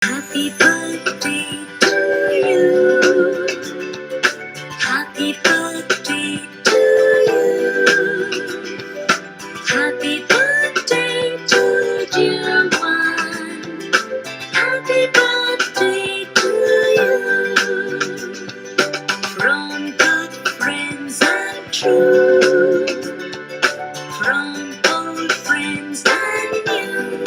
Happy birthday to you. Happy birthday to you. Happy birthday to dear one. Happy birthday to you. From good friends and true. From old friends and new.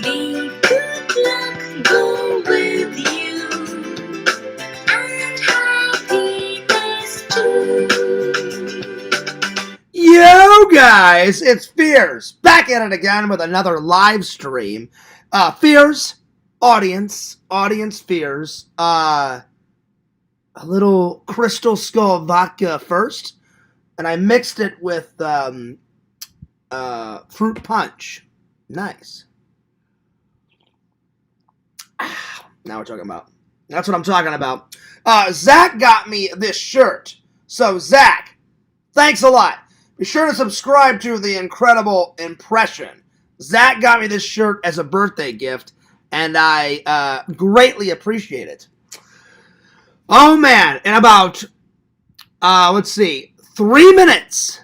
May good luck go with you, and happiness too. Yo guys, it's Fears, back at it again with another live stream. Fears, audience Fears, a little Crystal Skull vodka first, and I mixed it with fruit punch. Nice. Now we're talking about. That's what I'm talking about. Zach got me this shirt. So, Zach, thanks a lot. Be sure to subscribe to The Incredible Impression. Zach got me this shirt as a birthday gift, and I greatly appreciate it. Oh, man. In about, 3 minutes,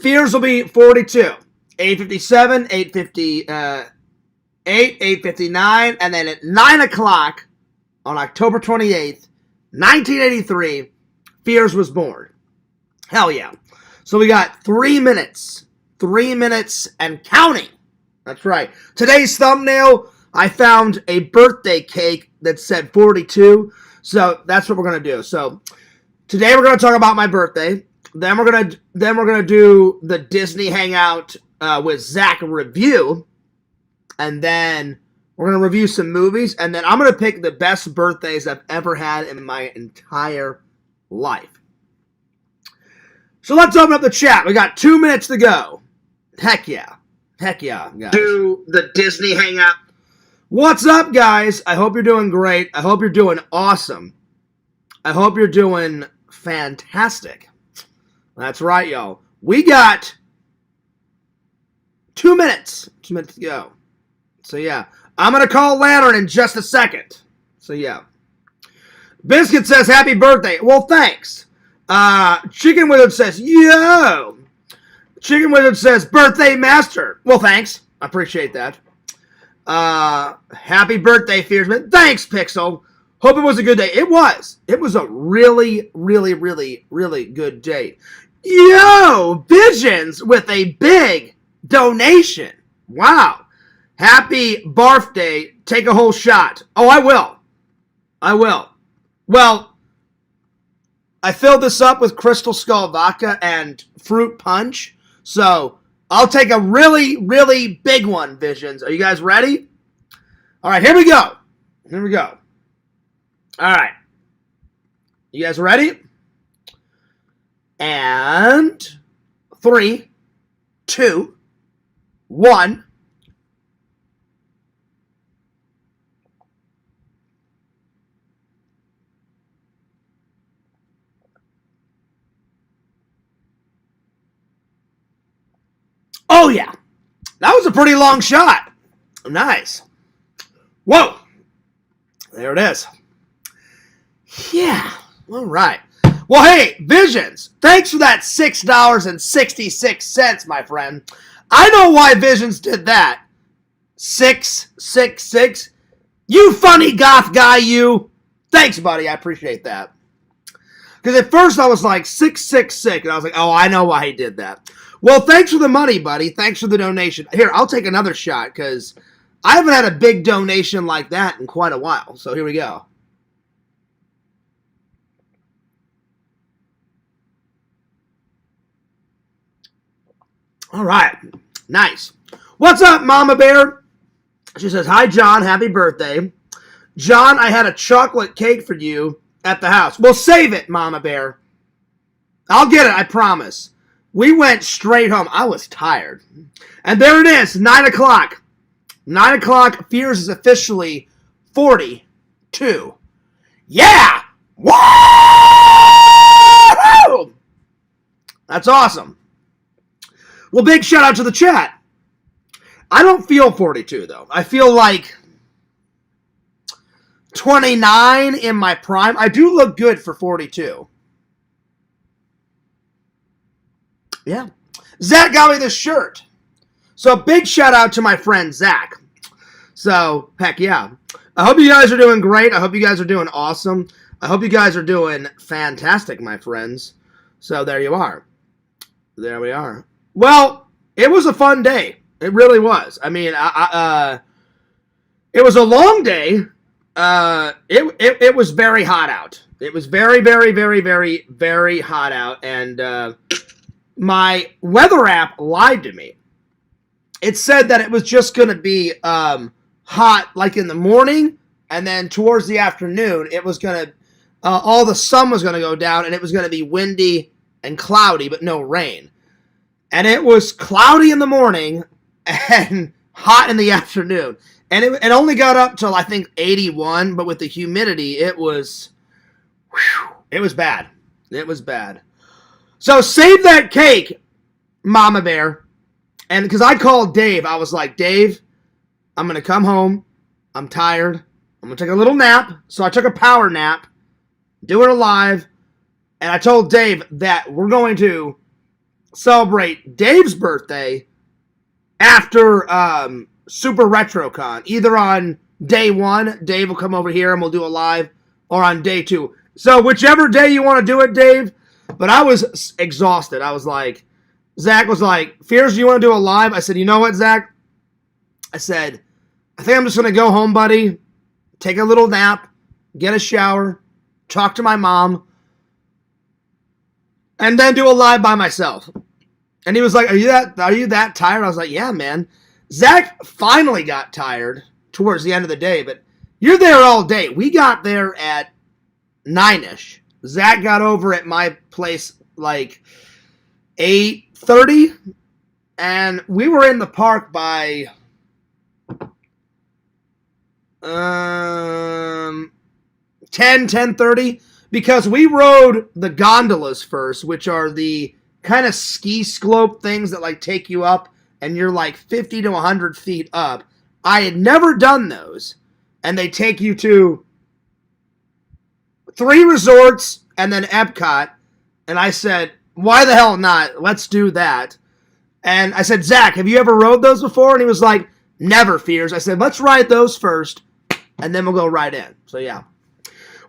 Fears will be 42. 8:57, 8:59, and then at 9 o'clock on October 28th, 1983, Fears was born. Hell yeah. So we got 3 minutes. 3 minutes and counting. That's right. Today's thumbnail, I found a birthday cake that said 42. So that's what we're going to do. So today we're going to talk about my birthday. Then we're going to do the Disney Hangout with Zach review. And then we're going to review some movies. And then I'm going to pick the best birthdays I've ever had in my entire life. So let's open up the chat. We got 2 minutes to go. Heck yeah. Heck yeah, guys. Do the Disney Hangout. What's up, guys? I hope you're doing great. I hope you're doing awesome. I hope you're doing fantastic. That's right, y'all. We got 2 minutes. 2 minutes to go. So, yeah. I'm going to call Lantern in just a second. So, yeah. Biscuit says, happy birthday. Well, thanks. Chicken Wizard says, yo. Chicken Wizard says, birthday master. Well, thanks. I appreciate that. Happy birthday, Fearsman. Thanks, Pixel. Hope it was a good day. It was. It was a really, really, really, really good day. Yo, Visions with a big donation. Wow. Happy barf day. Take a whole shot. Oh, I will. I will. Well, I filled this up with Crystal Skull vodka and fruit punch. So, I'll take a really, really big one, Visions. Are you guys ready? All right, here we go. Here we go. All right. You guys ready? And 3, 2, 1. Oh, yeah. That was a pretty long shot. Nice. Whoa. There it is. Yeah. All right. Well, hey, Visions, thanks for that $6.66, my friend. I know why Visions did that. 666. You funny goth guy, you. Thanks, buddy. I appreciate that. Because at first I was like 666, and I was like, oh, I know why he did that. Well, thanks for the money, buddy. Thanks for the donation. Here, I'll take another shot because I haven't had a big donation like that in quite a while. So here we go. All right. Nice. What's up, Mama Bear? She says, hi, John. Happy birthday. John, I had a chocolate cake for you at the house. Well, save it, Mama Bear. I'll get it, I promise. We went straight home. I was tired. And there it is, 9 o'clock. 9 o'clock, Fears is officially 42. Yeah! Woo! That's awesome. Well, big shout out to the chat. I don't feel 42, though. I feel like 29 in my prime. I do look good for 42. Yeah. Zach got me this shirt. So big shout out to my friend Zach. So, heck yeah. I hope you guys are doing great. I hope you guys are doing awesome. I hope you guys are doing fantastic, my friends. So there you are. There we are. Well, it was a fun day. It really was. I mean, it was a long day. It was very hot out. It was very, very, very, very, very hot out. And my weather app lied to me. It said that it was just going to be hot like in the morning, and then towards the afternoon, it was going to, all the sun was going to go down, and it was going to be windy and cloudy, but no rain. And it was cloudy in the morning and hot in the afternoon. And it only got up till, I think, 81, but with the humidity, it was bad. It was bad. So save that cake, Mama Bear. And because I called Dave, I was like, Dave, I'm going to come home. I'm tired. I'm going to take a little nap. So I took a power nap, doing it live. And I told Dave that we're going to celebrate Dave's birthday after Super RetroCon. Either on day 1, Dave will come over here and we'll do a live, or on day 2. So whichever day you want to do it, Dave. But I was exhausted. I was like, Zach was like, Fears, do you want to do a live? I said, you know what, Zach? I said, I think I'm just going to go home, buddy, take a little nap, get a shower, talk to my mom, and then do a live by myself. And he was like, are you that tired? I was like, yeah, man. Zach finally got tired towards the end of the day, but you're there all day. We got there at 9-ish. Zach got over at my place like 8:30, and we were in the park by 10:30, because we rode the gondolas first, which are the kind of ski slope things that like take you up and you're like 50 to 100 feet up. I had never done those, and they take you to 3 resorts and then Epcot. And I said, why the hell not? Let's do that. And I said, Zach, have you ever rode those before? And he was like, never, Fears. I said, let's ride those first, and then we'll go right in. So yeah.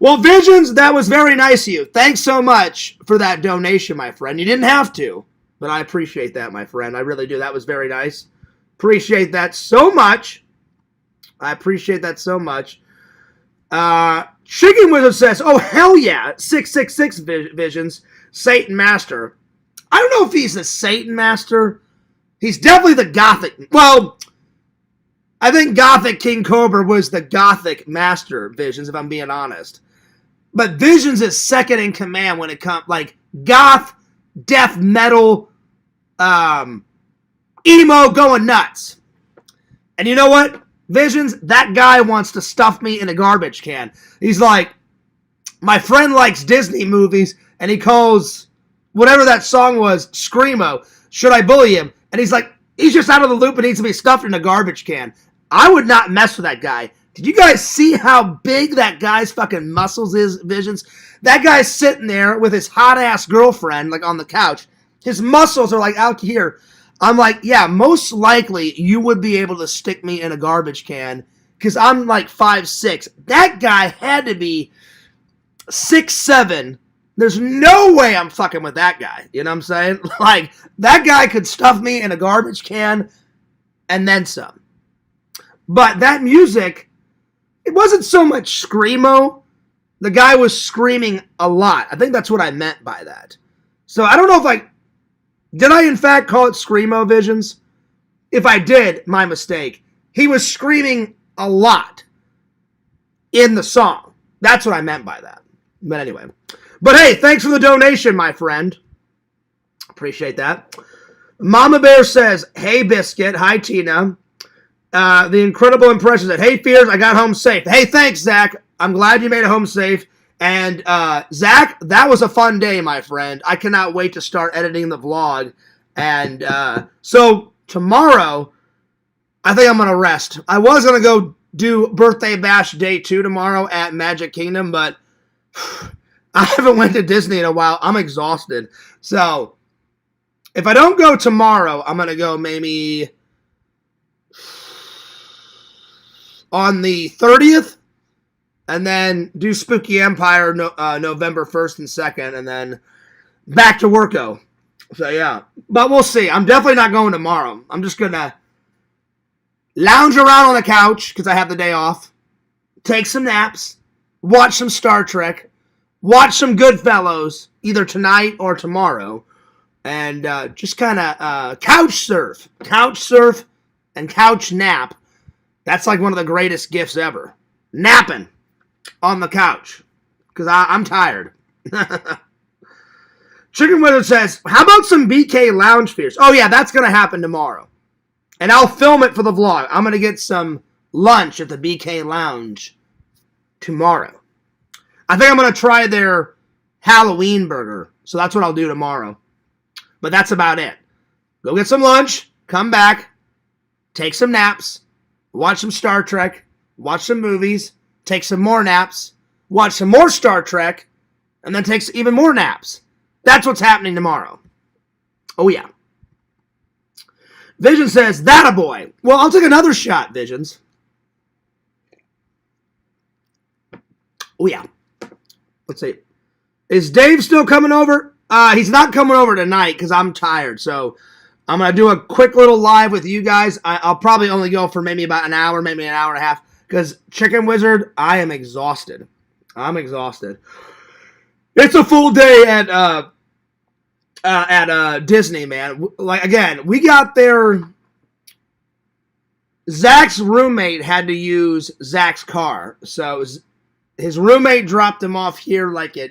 Well, Visions, that was very nice of you. Thanks so much for that donation, my friend. You didn't have to, but I appreciate that, my friend. I really do. That was very nice. Appreciate that so much. I appreciate that so much. Chicken Wizard says, oh, hell yeah, 666 Visions, Satan Master. I don't know if he's the Satan Master. He's definitely the Gothic. Well, I think Gothic King Cobra was the Gothic Master, Visions, if I'm being honest. But Visions is second in command when it comes, like, goth, death metal, emo going nuts. And you know what? Visions, that guy wants to stuff me in a garbage can. He's like, my friend likes Disney movies, and he calls whatever that song was, Screamo. Should I bully him? And he's like, he's just out of the loop and needs to be stuffed in a garbage can. I would not mess with that guy. Did you guys see how big that guy's fucking muscles is, Visions? That guy's sitting there with his hot-ass girlfriend, like, on the couch. His muscles are, like, out here. I'm like, yeah, most likely you would be able to stick me in a garbage can, because I'm, like, 5'6". That guy had to be 6'7". There's no way I'm fucking with that guy. You know what I'm saying? Like, that guy could stuff me in a garbage can and then some. But that music, it wasn't so much screamo. The guy was screaming a lot. I think that's what I meant by that. So I don't know if did I in fact call it screamo, Visions? If I did, my mistake. He was screaming a lot in the song. That's what I meant by that. But anyway. But hey, thanks for the donation, my friend. Appreciate that. Mama Bear says, hey, Biscuit. Hi, Tina. The Incredible Impression said, hey, Fears, I got home safe. Hey, thanks, Zach. I'm glad you made it home safe. And, Zach, that was a fun day, my friend. I cannot wait to start editing the vlog. And so tomorrow, I think I'm going to rest. I was going to go do Birthday Bash Day 2 tomorrow at Magic Kingdom, but I haven't went to Disney in a while. I'm exhausted. So, if I don't go tomorrow, I'm going to go maybe on the 30th, and then do Spooky Empire November 1st and 2nd, and then back to worko. So, yeah. But we'll see. I'm definitely not going tomorrow. I'm just going to lounge around on the couch, because I have the day off, take some naps, watch some Star Trek, watch some Goodfellas, either tonight or tomorrow, and just kind of couch surf. Couch surf and couch nap. That's like one of the greatest gifts ever. Napping on the couch, because I'm tired. Chicken Wizard says, how about some BK Lounge Fears? Oh, yeah, that's going to happen tomorrow. And I'll film it for the vlog. I'm going to get some lunch at the BK Lounge tomorrow. I think I'm going to try their Halloween burger. So that's what I'll do tomorrow. But that's about it. Go get some lunch, come back, take some naps, watch some Star Trek, watch some movies, take some more naps, watch some more Star Trek, and then take even more naps. That's what's happening tomorrow. Oh, yeah. Vision says, that a boy. Well, I'll take another shot, Visions. Oh, yeah. Let's see. Is Dave still coming over? He's not coming over tonight because I'm tired. So I'm going to do a quick little live with you guys. I'll probably only go for maybe about an hour, maybe an hour and a half. Because Chicken Wizard, I am exhausted. I'm exhausted. It's a full day at Disney, man. Like, again, we got there. Zach's roommate had to use Zach's car. So his roommate dropped him off here like at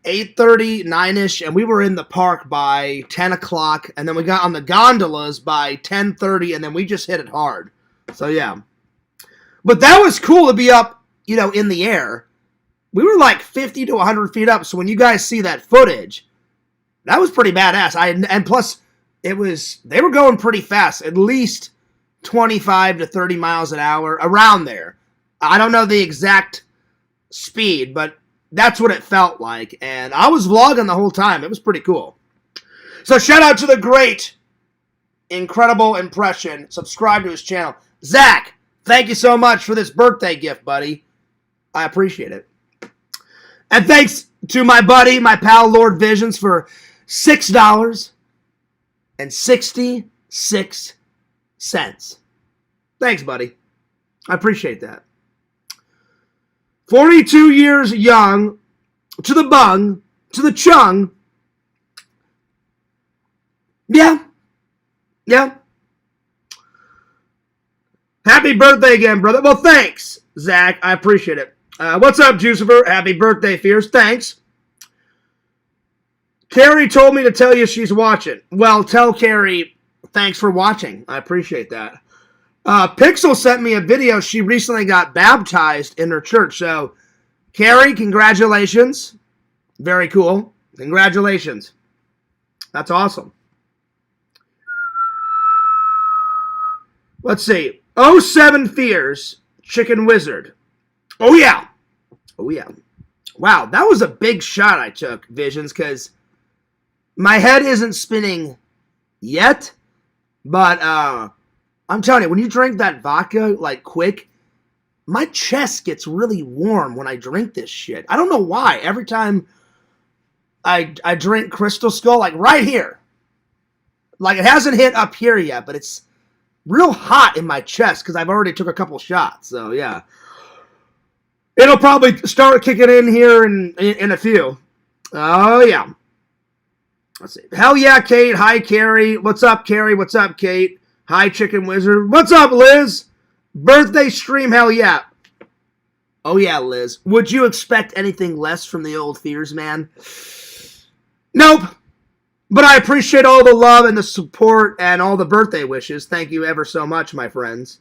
8:30, 9-ish, and we were in the park by 10 o'clock, and then we got on the gondolas by 10:30, and then we just hit it hard. So, yeah. But that was cool to be up, in the air. We were like 50 to 100 feet up, so when you guys see that footage, that was pretty badass. And plus, they were going pretty fast, at least 25 to 30 miles an hour, around there. I don't know the exact speed, but that's what it felt like. And I was vlogging the whole time. It was pretty cool. So shout out to the great, incredible impression. Subscribe to his channel. Zach, thank you so much for this birthday gift, buddy. I appreciate it. And thanks to my buddy, my pal, Lord Visions, for $6.66. Thanks, buddy. I appreciate that. 42 years young, to the bung, to the chung. Yeah. Happy birthday again, brother. Well, thanks, Zach. I appreciate it. What's up, Jucifer? Happy birthday, Fierce. Thanks. Carrie told me to tell you she's watching. Well, tell Carrie thanks for watching. I appreciate that. Pixel sent me a video. She recently got baptized in her church. So, Carrie, congratulations. Very cool. Congratulations. That's awesome. Let's see. 07 Fears, Chicken Wizard. Oh, yeah. Wow, that was a big shot I took, Visions, because my head isn't spinning yet, but I'm telling you, when you drink that vodka, like, quick, my chest gets really warm when I drink this shit. I don't know why. Every time I drink Crystal Skull, like, right here. Like, it hasn't hit up here yet, but it's real hot in my chest because I've already took a couple shots. So, yeah. It'll probably start kicking in here in a few. Oh, yeah. Let's see. Hell yeah, Kate. Hi, Carrie. What's up, Carrie? What's up, Kate? Hi, Chicken Wizard. What's up, Liz? Birthday stream, hell yeah. Oh, yeah, Liz. Would you expect anything less from the old Fears, man? Nope. But I appreciate all the love and the support and all the birthday wishes. Thank you ever so much, my friends.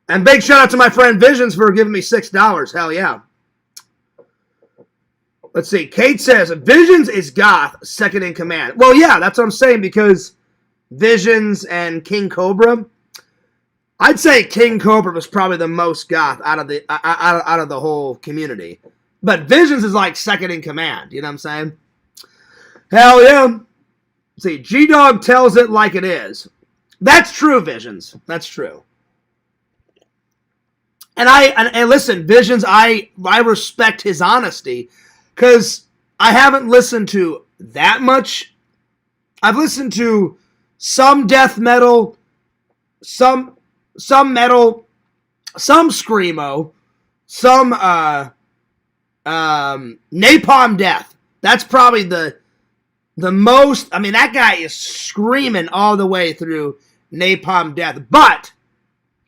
And big shout out to my friend Visions for giving me $6. Hell yeah. Let's see. Kate says, Visions is goth, second in command. Well, yeah, that's what I'm saying, because Visions and King Cobra, I'd say King Cobra was probably the most goth out of the whole community. But Visions is like second in command. You know what I'm saying? Hell yeah. See, G-Dog tells it like it is. That's true, Visions. That's true. And listen, Visions, I respect his honesty because I haven't listened to that much. I've listened to some death metal, some metal, some screamo, some Napalm Death. That's probably the most. I mean, that guy is screaming all the way through Napalm Death, but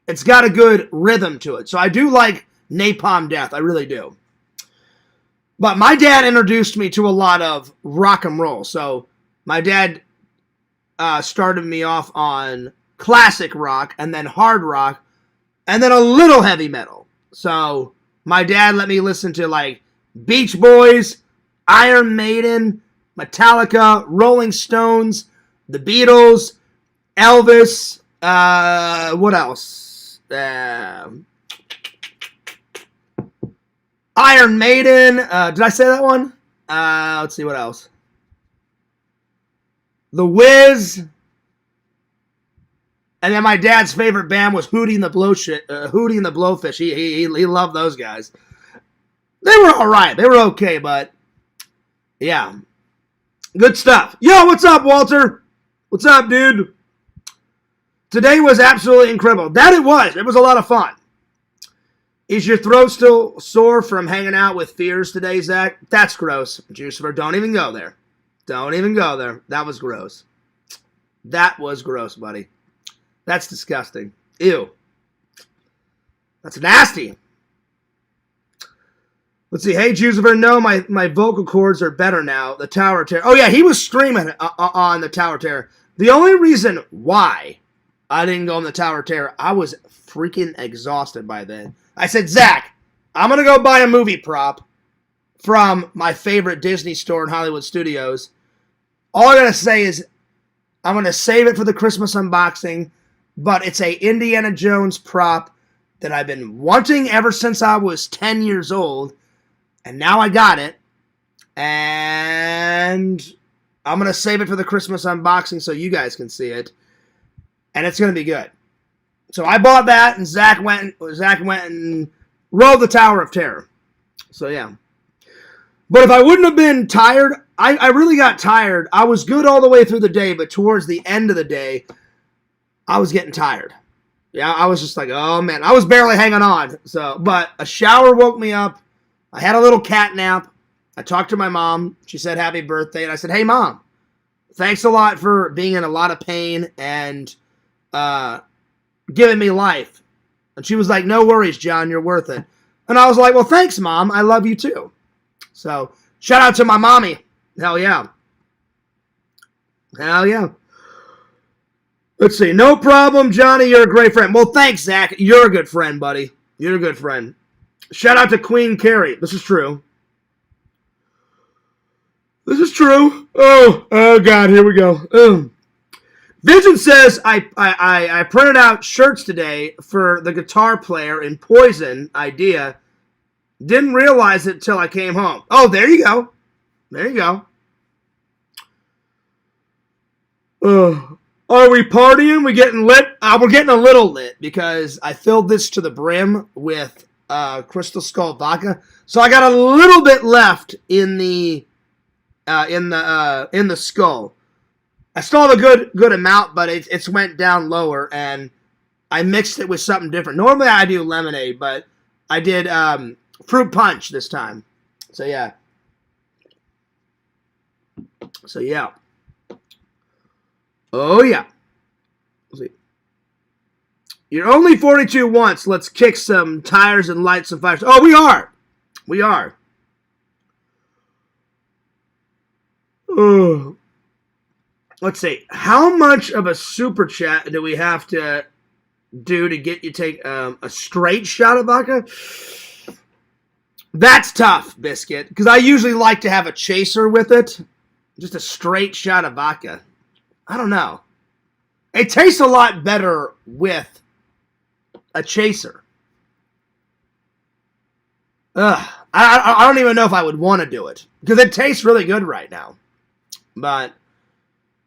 it's got a good rhythm to it. So I do like Napalm Death. I really do. But my dad introduced me to a lot of rock and roll. So my dad started me off on classic rock and then hard rock and then a little heavy metal. So my dad let me listen to like Beach Boys, Iron Maiden, Metallica, Rolling Stones, the Beatles, Elvis, what else? Iron Maiden. Did I say that one? Let's see what else. The Wiz. And then my dad's favorite band was Hootie and the Blowfish. He loved those guys. They were all right. They were okay, but yeah. Good stuff. Yo, what's up, Walter? What's up, dude? Today was absolutely incredible. That it was. It was a lot of fun. Is your throat still sore from hanging out with Fears today, Zach? That's gross. Juicifer, don't even go there. Don't even go there. That was gross. That was gross, buddy. That's disgusting. Ew. That's nasty. Let's see. Hey, Juicifer, no, my vocal cords are better now. The Tower Terror. Oh, yeah, he was screaming on the Tower Terror. The only reason why I didn't go on the Tower Terror, I was freaking exhausted by then. I said, Zach, I'm going to go buy a movie prop from my favorite Disney store in Hollywood Studios. All I got to say is I'm going to save it for the Christmas unboxing, but it's a Indiana Jones prop that I've been wanting ever since I was 10 years old, and now I got it, and I'm going to save it for the Christmas unboxing so you guys can see it, and it's going to be good. So I bought that, and Zach went and rode the Tower of Terror. So, yeah. But if I wouldn't have been tired, I really got tired. I was good all the way through the day, but towards the end of the day, I was getting tired. Yeah, I was just like, oh, man. I was barely hanging on. But a shower woke me up. I had a little cat nap. I talked to my mom. She said, happy birthday. And I said, hey, Mom, thanks a lot for being in a lot of pain and giving me life. And she was like, no worries, John, you're worth it. And I was like, well, thanks, Mom. I love you too. So, shout out to my mommy. Hell yeah. Hell yeah. Let's see. No problem, Johnny. You're a great friend. Well, thanks, Zach. You're a good friend, buddy. You're a good friend. Shout out to Queen Carrie. This is true. This is true. Oh God. Here we go. Vision says, I printed out shirts today for the guitar player in Poison idea. Didn't realize it till I came home. Oh, there you go. There you go. Are we partying? We getting lit? We're getting a little lit because I filled this to the brim with Crystal Skull vodka. So I got a little bit left in the skull. I still have a good amount, but it's went down lower, and I mixed it with something different. Normally I do lemonade, but I did fruit punch this time. So yeah. Oh yeah. Let's see. You're only 42 once. Let's kick some tires and light some fires. Oh, we are. We are. Oh. Let's see. How much of a super chat do we have to do to get you take a straight shot of vodka? That's tough, Biscuit, because I usually like to have a chaser with it. Just a straight shot of vodka. I don't know. It tastes a lot better with a chaser. I don't even know if I would want to do it because it tastes really good right now. But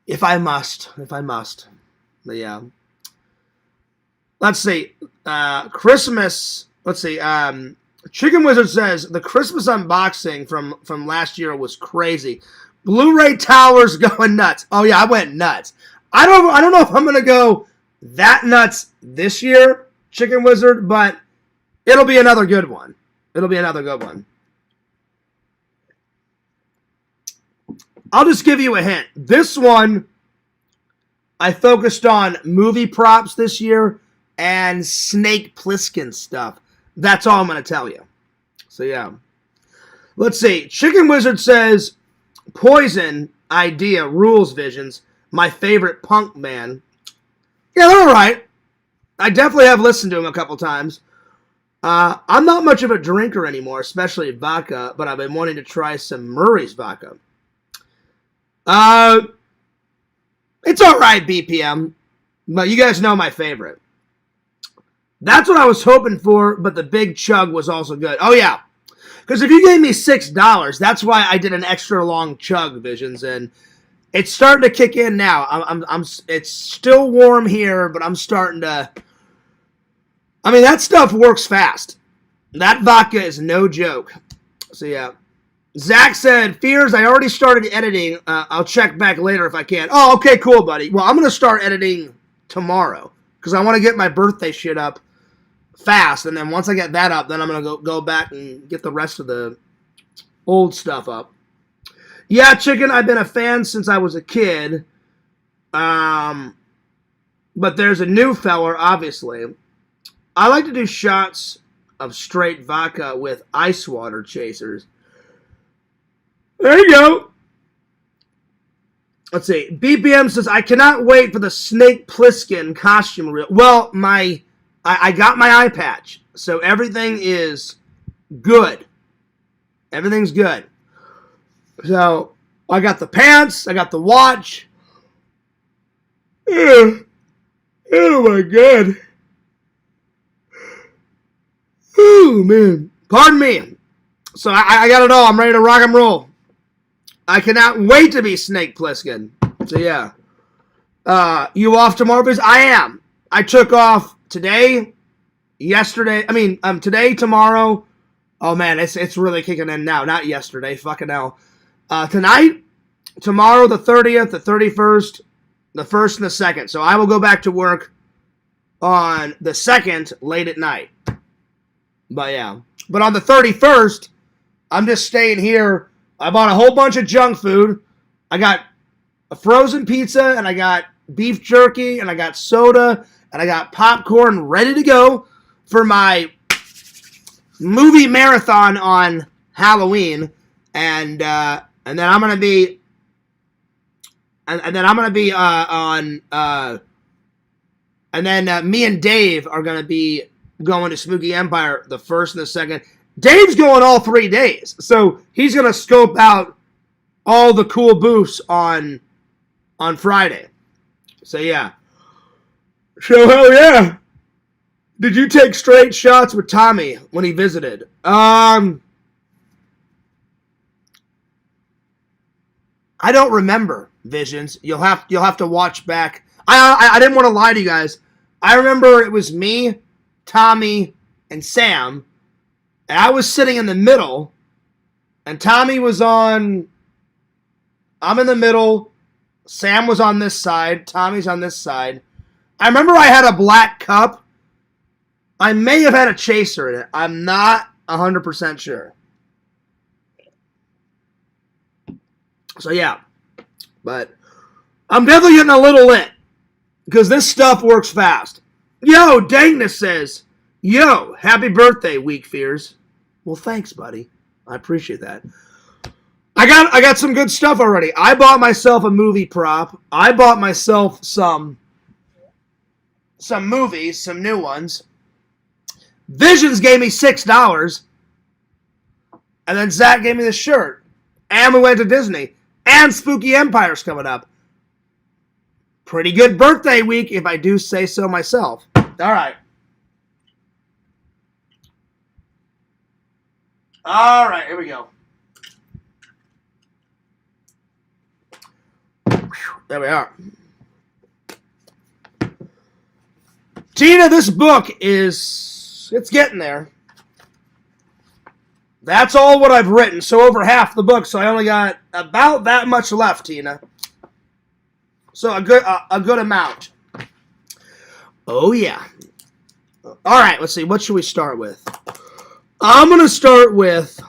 if I must. But yeah. Let's see. Christmas. Let's see. Chicken Wizard says the Christmas unboxing from last year was crazy. Blu-ray towers going nuts. Oh yeah, I went nuts. I don't know if I'm gonna go that nuts this year, Chicken Wizard, but it'll be another good one. I'll just give you a hint. This one, I focused on movie props this year and Snake Plissken stuff. That's all I'm going to tell you. So, yeah. Let's see. Chicken Wizard says, Poison idea rules Visions. My favorite punk band. Yeah, they're all right. I definitely have listened to them a couple times. I'm not much of a drinker anymore, especially vodka, but I've been wanting to try some Murray's vodka. It's all right, BPM, but you guys know my favorite. That's what I was hoping for, but the big chug was also good. Oh, yeah, because if you gave me $6, that's why I did an extra long chug, Visions, and it's starting to kick in now. It's still warm here, but I'm starting to... I mean, that stuff works fast. That vodka is no joke. So, yeah. Zach said, Fears, I already started editing. I'll check back later if I can. Oh, okay, cool, buddy. Well, I'm going to start editing tomorrow because I want to get my birthday shit up fast. And then once I get that up, then I'm going to go back and get the rest of the old stuff up. Yeah, Chicken, I've been a fan since I was a kid. But there's a new feller, obviously. I like to do shots of straight vodka with ice water chasers. There you go. Let's see. BPM says, I cannot wait for the Snake Plissken costume reel. Well, I got my eye patch, so everything is good. Everything's good. So, I got the pants, I got the watch. Oh my God. Oh, man. Pardon me. So I got it all. I'm ready to rock and roll. I cannot wait to be Snake Plissken. So, yeah. You off tomorrow? Because I am. I took off today, yesterday. I mean, today, tomorrow. Oh, man, it's really kicking in now. Not yesterday. Fucking hell. Tonight, tomorrow, the 30th, the 31st, the 1st, and the 2nd. So I will go back to work on the 2nd late at night. But yeah. But on the 31st, I'm just staying here. I bought a whole bunch of junk food. I got a frozen pizza, and I got beef jerky, and I got soda, and I got popcorn ready to go for my movie marathon on Halloween. And then I'm gonna be and then me and Dave are gonna be going to Spooky Empire the 1st and the 2nd. Dave's going all 3 days, so he's gonna scope out all the cool booths on Friday. So yeah. So hell yeah. Did you take straight shots with Tommy when he visited? I don't remember, Visions. You'll have to watch back. I didn't want to lie to you guys. I remember it was me, Tommy, and Sam, and I was sitting in the middle, and Tommy was on... I'm in the middle, Sam was on this side, Tommy's on this side. I remember I had a black cup. I may have had a chaser in it. I'm not 100% sure. So yeah, but I'm definitely getting a little lit because this stuff works fast. Yo, Dangness says, yo, happy birthday, Weak Fears. Well, thanks, buddy. I appreciate that. I got some good stuff already. I bought myself a movie prop. I bought myself some movies, some new ones. Visions gave me $6. And then Zach gave me the shirt. And we went to Disney. And Spooky Empire's coming up. Pretty good birthday week, if I do say so myself. All right. All right, here we go. There we are. Tina, this book it's getting there. That's all what I've written, so over half the book, so I only got about that much left, Tina. So a good amount. Oh, yeah. All right, let's see. What should we start with? I'm going to start with...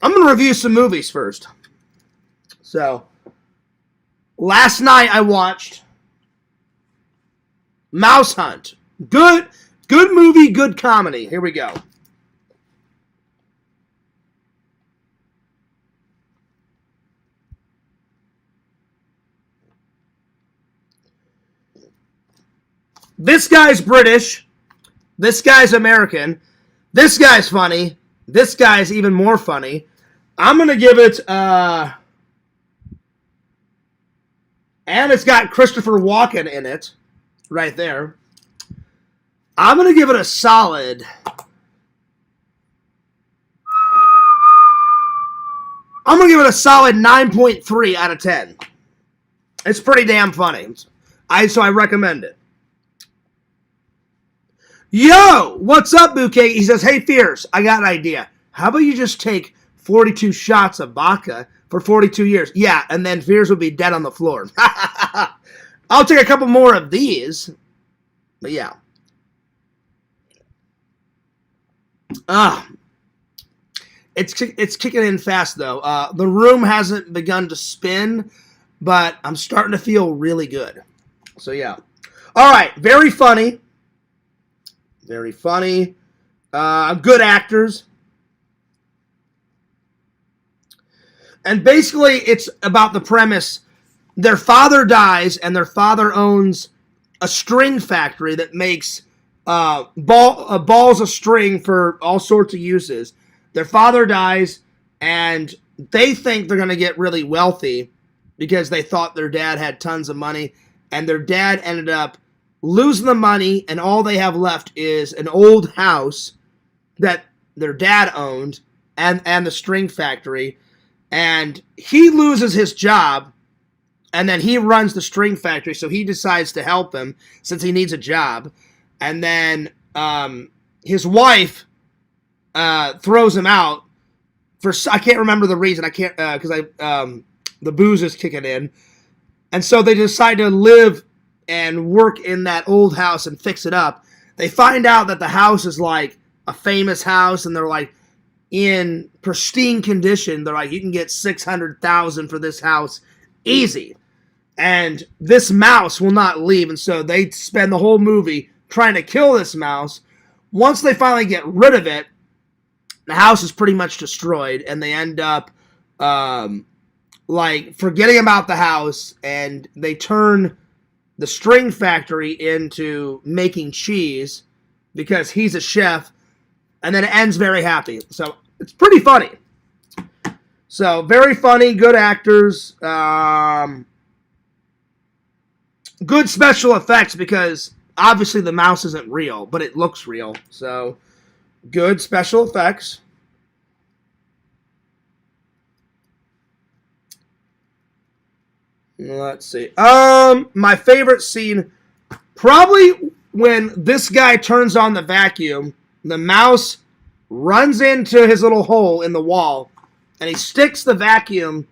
I'm going to review some movies first. So, last night I watched Mouse Hunt. Good movie, good comedy. Here we go. This guy's British. This guy's American. This guy's funny. This guy's even more funny. I'm going to give it... and it's got Christopher Walken in it. Right there. I'm going to give it a solid... I'm going to give it a solid 9.3 out of 10. It's pretty damn funny. So I recommend it. Yo! What's up, Bouquet? He says, hey, Fierce, I got an idea. How about you just take 42 shots of vodka for 42 years? Yeah, and then Fierce will be dead on the floor. I'll take a couple more of these. But yeah. It's kicking in fast, though. The room hasn't begun to spin, but I'm starting to feel really good. So, yeah. All right. Very funny. Very funny. Good actors. And basically, it's about the premise. Their father dies, and their father owns a string factory that makes balls of string for all sorts of uses. Their father dies, and they think they're going to get really wealthy because they thought their dad had tons of money, and their dad ended up losing the money, and all they have left is an old house that their dad owned and the string factory. And he loses his job, and then he runs the string factory, so he decides to help him since he needs a job. And then his wife throws him out for I can't remember the reason. I can't because the booze is kicking in, and so they decide to live and work in that old house and fix it up. They find out that the house is like a famous house, and they're like in pristine condition. They're like, you can get $600,000 for this house easy, and this mouse will not leave. And so they spend the whole movie trying to kill this mouse. Once they finally get rid of it, the house is pretty much destroyed, and they end up like forgetting about the house, and they turn the string factory into making cheese because he's a chef, and then it ends very happy. So it's pretty funny. So very funny, good actors, good special effects because obviously the mouse isn't real, but it looks real. So good special effects. Let's see. My favorite scene, probably when this guy turns on the vacuum, the mouse runs into his little hole in the wall, and he sticks the vacuum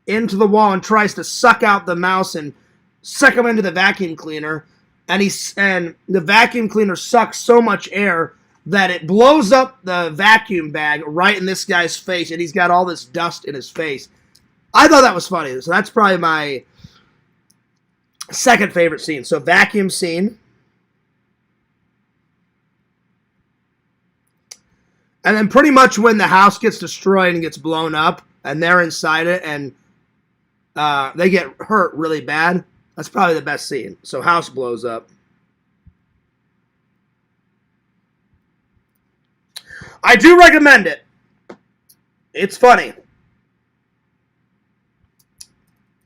into the wall and tries to suck out the mouse and suck him into the vacuum cleaner. And the vacuum cleaner sucks so much air that it blows up the vacuum bag right in this guy's face, and he's got all this dust in his face. I thought that was funny. So that's probably my second favorite scene. So vacuum scene. And then pretty much when the house gets destroyed and gets blown up, and they're inside it, and they get hurt really bad. That's probably the best scene. So house blows up. I do recommend it. It's funny.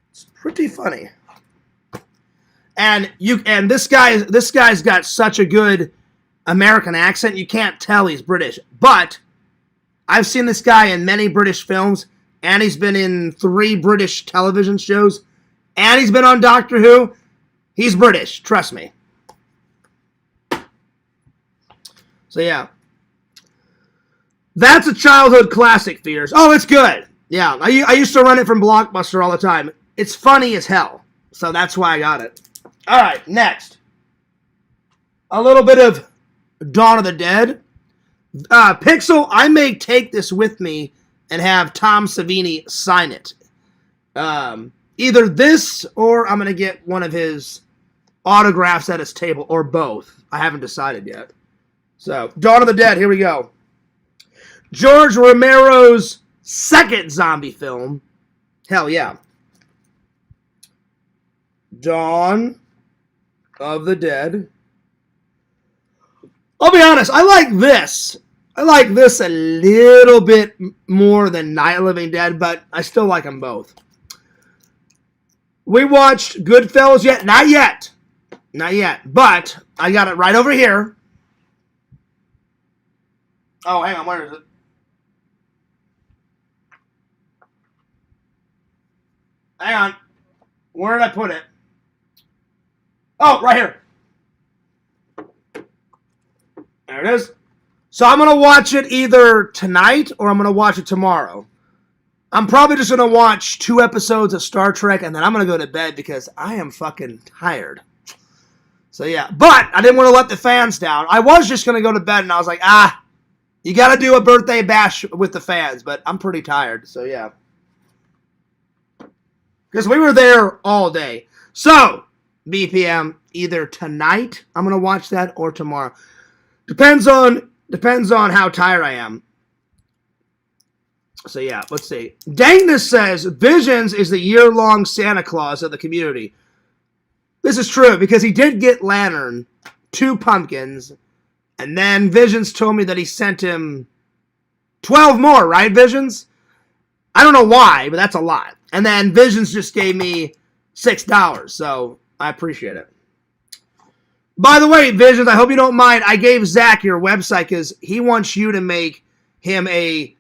It's pretty funny. And this guy's got such a good American accent, you can't tell he's British. But I've seen this guy in many British films, and he's been in 3 British television shows, and he's been on Doctor Who. He's British, trust me. So yeah. That's a childhood classic, Fears. Oh, it's good. Yeah, I used to run it from Blockbuster all the time. It's funny as hell. So that's why I got it. Alright, next. A little bit of Dawn of the Dead. Pixel, I may take this with me and have Tom Savini sign it. Either this or I'm going to get one of his autographs at his table, or both. I haven't decided yet. So, Dawn of the Dead, here we go. George Romero's second zombie film. Hell yeah. Dawn of the Dead. I'll be honest, I like this. I like this a little bit more than Night of the Living Dead, but I still like them both. We watched Goodfellas yet? Not yet. Not yet. But I got it right over here. Oh, hang on. Where is it? Hang on. Where did I put it? Oh, right here. There it is. So I'm going to watch it either tonight or I'm going to watch it tomorrow. I'm probably just going to watch 2 episodes of Star Trek and then I'm going to go to bed because I am fucking tired. So yeah, but I didn't want to let the fans down. I was just going to go to bed and I was like, you got to do a birthday bash with the fans, but I'm pretty tired, so yeah. Because we were there all day. So, BPM, either tonight I'm going to watch that or tomorrow. Depends on how tired I am. So yeah, let's see. Dangness says, Visions is the year-long Santa Claus of the community. This is true, because he did get Lantern, 2 pumpkins, and then Visions told me that he sent him 12 more, right, Visions? I don't know why, but that's a lot. And then Visions just gave me $6, so I appreciate it. By the way, Visions, I hope you don't mind, I gave Zach your website because he wants you to make him he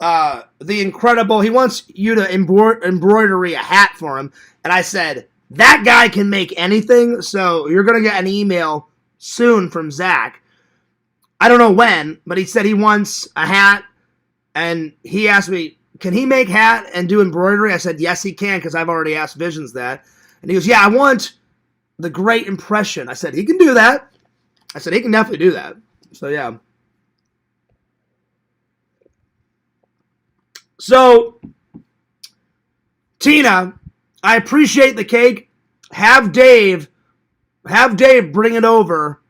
wants you to embroidery a hat for him. And I said, that guy can make anything, so you're going to get an email soon from Zach. I don't know when, but he said he wants a hat, and he asked me, can he make hat and do embroidery? I said, yes, he can, because I've already asked Visions that. And he goes, yeah, I want the great impression. I said, he can do that. I said, he can definitely do that. So, yeah. So, Tina, I appreciate the cake. Have Dave bring it over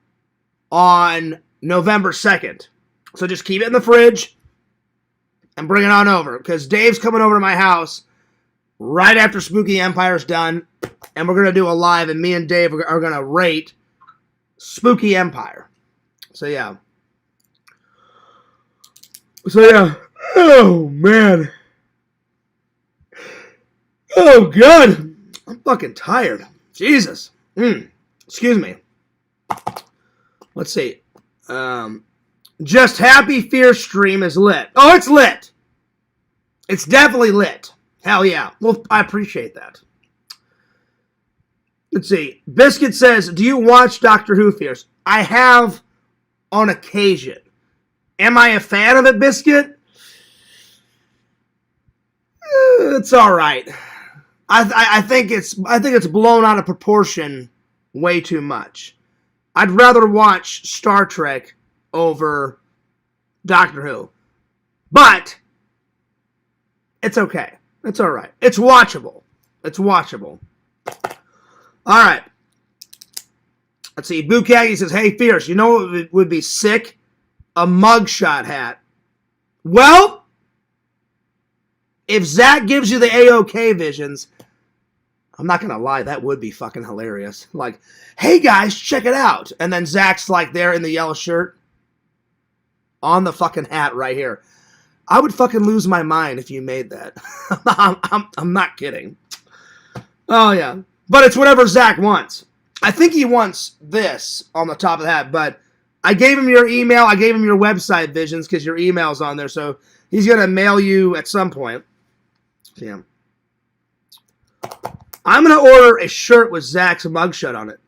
on November 2nd. So just keep it in the fridge and bring it on over. Because Dave's coming over to my house right after Spooky Empire's done. And we're going to do a live, and me and Dave are going to rate Spooky Empire. So, yeah. Oh, man. Oh, God. I'm fucking tired. Jesus. Excuse me. Let's see. Just Happy Fear stream is lit. Oh, it's lit. It's definitely lit. Hell yeah. Well, I appreciate that. Let's see. Biscuit says, do you watch Doctor Who, Fears? I have on occasion. Am I a fan of it, Biscuit? It's all right. I think it's blown out of proportion way too much. I'd rather watch Star Trek over Doctor Who. But it's okay. It's all right. It's watchable. It's watchable. All right. Let's see. Bukagi says, hey, Fierce, you know what would be sick? A mugshot hat. Well, if Zach gives you the AOK visions, I'm not going to lie, that would be fucking hilarious. Like, hey guys, check it out. And then Zach's like there in the yellow shirt on the fucking hat right here. I would fucking lose my mind if you made that. I'm not kidding. Oh, yeah. But it's whatever Zach wants. I think he wants this on the top of the hat, but I gave him your email. I gave him your website, Visions, because your email's on there. So he's going to mail you at some point. Damn. I'm going to order a shirt with Zach's mugshot on it.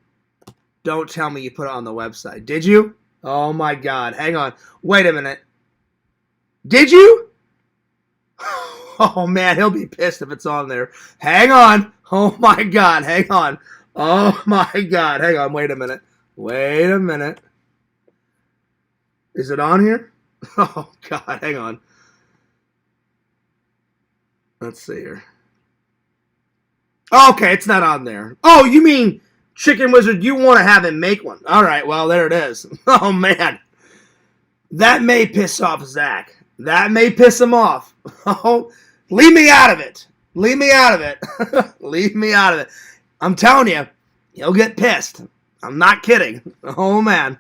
Don't tell me you put it on the website. Did you? Oh, my God. Hang on. Wait a minute. Did you? Oh, man. He'll be pissed if it's on there. Hang on. Oh, my God. Hang on. Oh, my God. Hang on. Wait a minute. Wait a minute. Is it on here? Oh, God. Hang on. Let's see here. Okay, it's not on there. Oh, you mean Chicken Wizard, you want to have him make one. All right, well, there it is. Oh, man. That may piss off Zach. That may piss him off. Oh, leave me out of it. Leave me out of it. Leave me out of it. I'm telling you, he'll get pissed. I'm not kidding. Oh, man.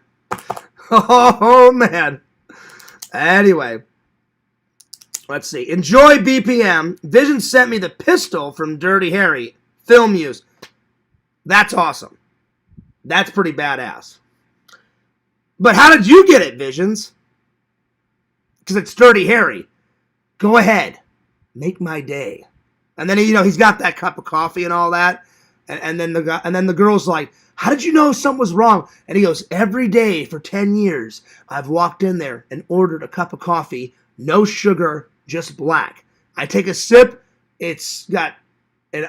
Oh, man. Anyway. Let's see. Enjoy BPM. Vision sent me the pistol from Dirty Harry. Film use. That's awesome. That's pretty badass. But how did you get it, Visions? Because it's Dirty Harry. Go ahead. Make my day. And then, you know, he's got that cup of coffee and all that. And then the girl's like, how did you know something was wrong? And he goes, every day for 10 years, I've walked in there and ordered a cup of coffee. No sugar, just black. I take a sip. It's got an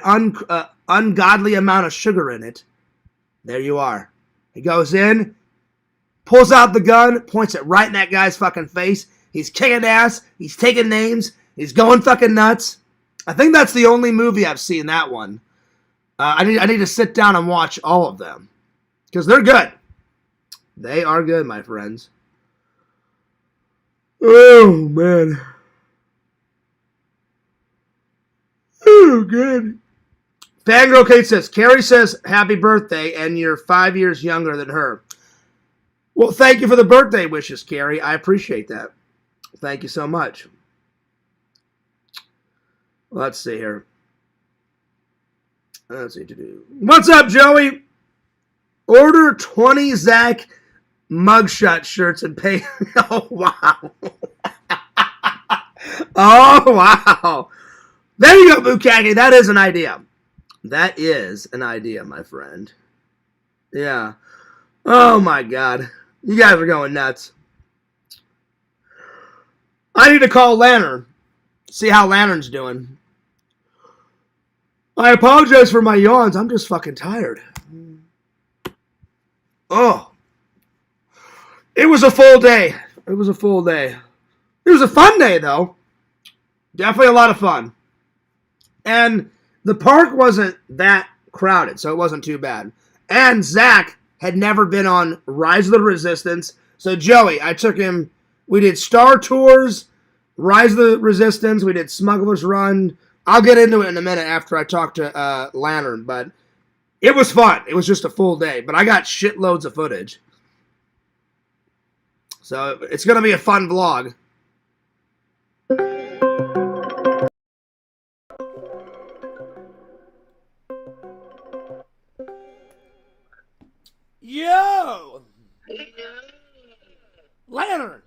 ungodly amount of sugar in it. There you are. He goes in, pulls out the gun, points it right in that guy's fucking face. He's kicking ass. He's taking names. He's going fucking nuts. I think that's the only movie I've seen that one. I need to sit down and watch all of them. Because they're good. They are good, my friends. Oh, man. Oh, good. Fangirl Kate says, Carrie says, happy birthday, and you're 5 years younger than her. Well, thank you for the birthday wishes, Carrie. I appreciate that. Thank you so much. Let's see here. Let's see. What's up, Joey? Order 20 Zach mugshot shirts and pay. Oh, wow. Oh, wow. There you go, Bukaki. That is an idea. That is an idea, my friend. Yeah. Oh, my God. You guys are going nuts. I need to call Lantern. See how Lantern's doing. I apologize for my yawns. I'm just fucking tired. Oh. It was a full day. It was a full day. It was a fun day, though. Definitely a lot of fun. And the park wasn't that crowded, so it wasn't too bad. And Zach had never been on Rise of the Resistance. So, Joey, I took him. We did Star Tours, Rise of the Resistance. We did Smuggler's Run. I'll get into it in a minute after I talk to Lantern, but it was fun. It was just a full day, but I got shitloads of footage. So it's going to be a fun vlog. Yo! Lantern!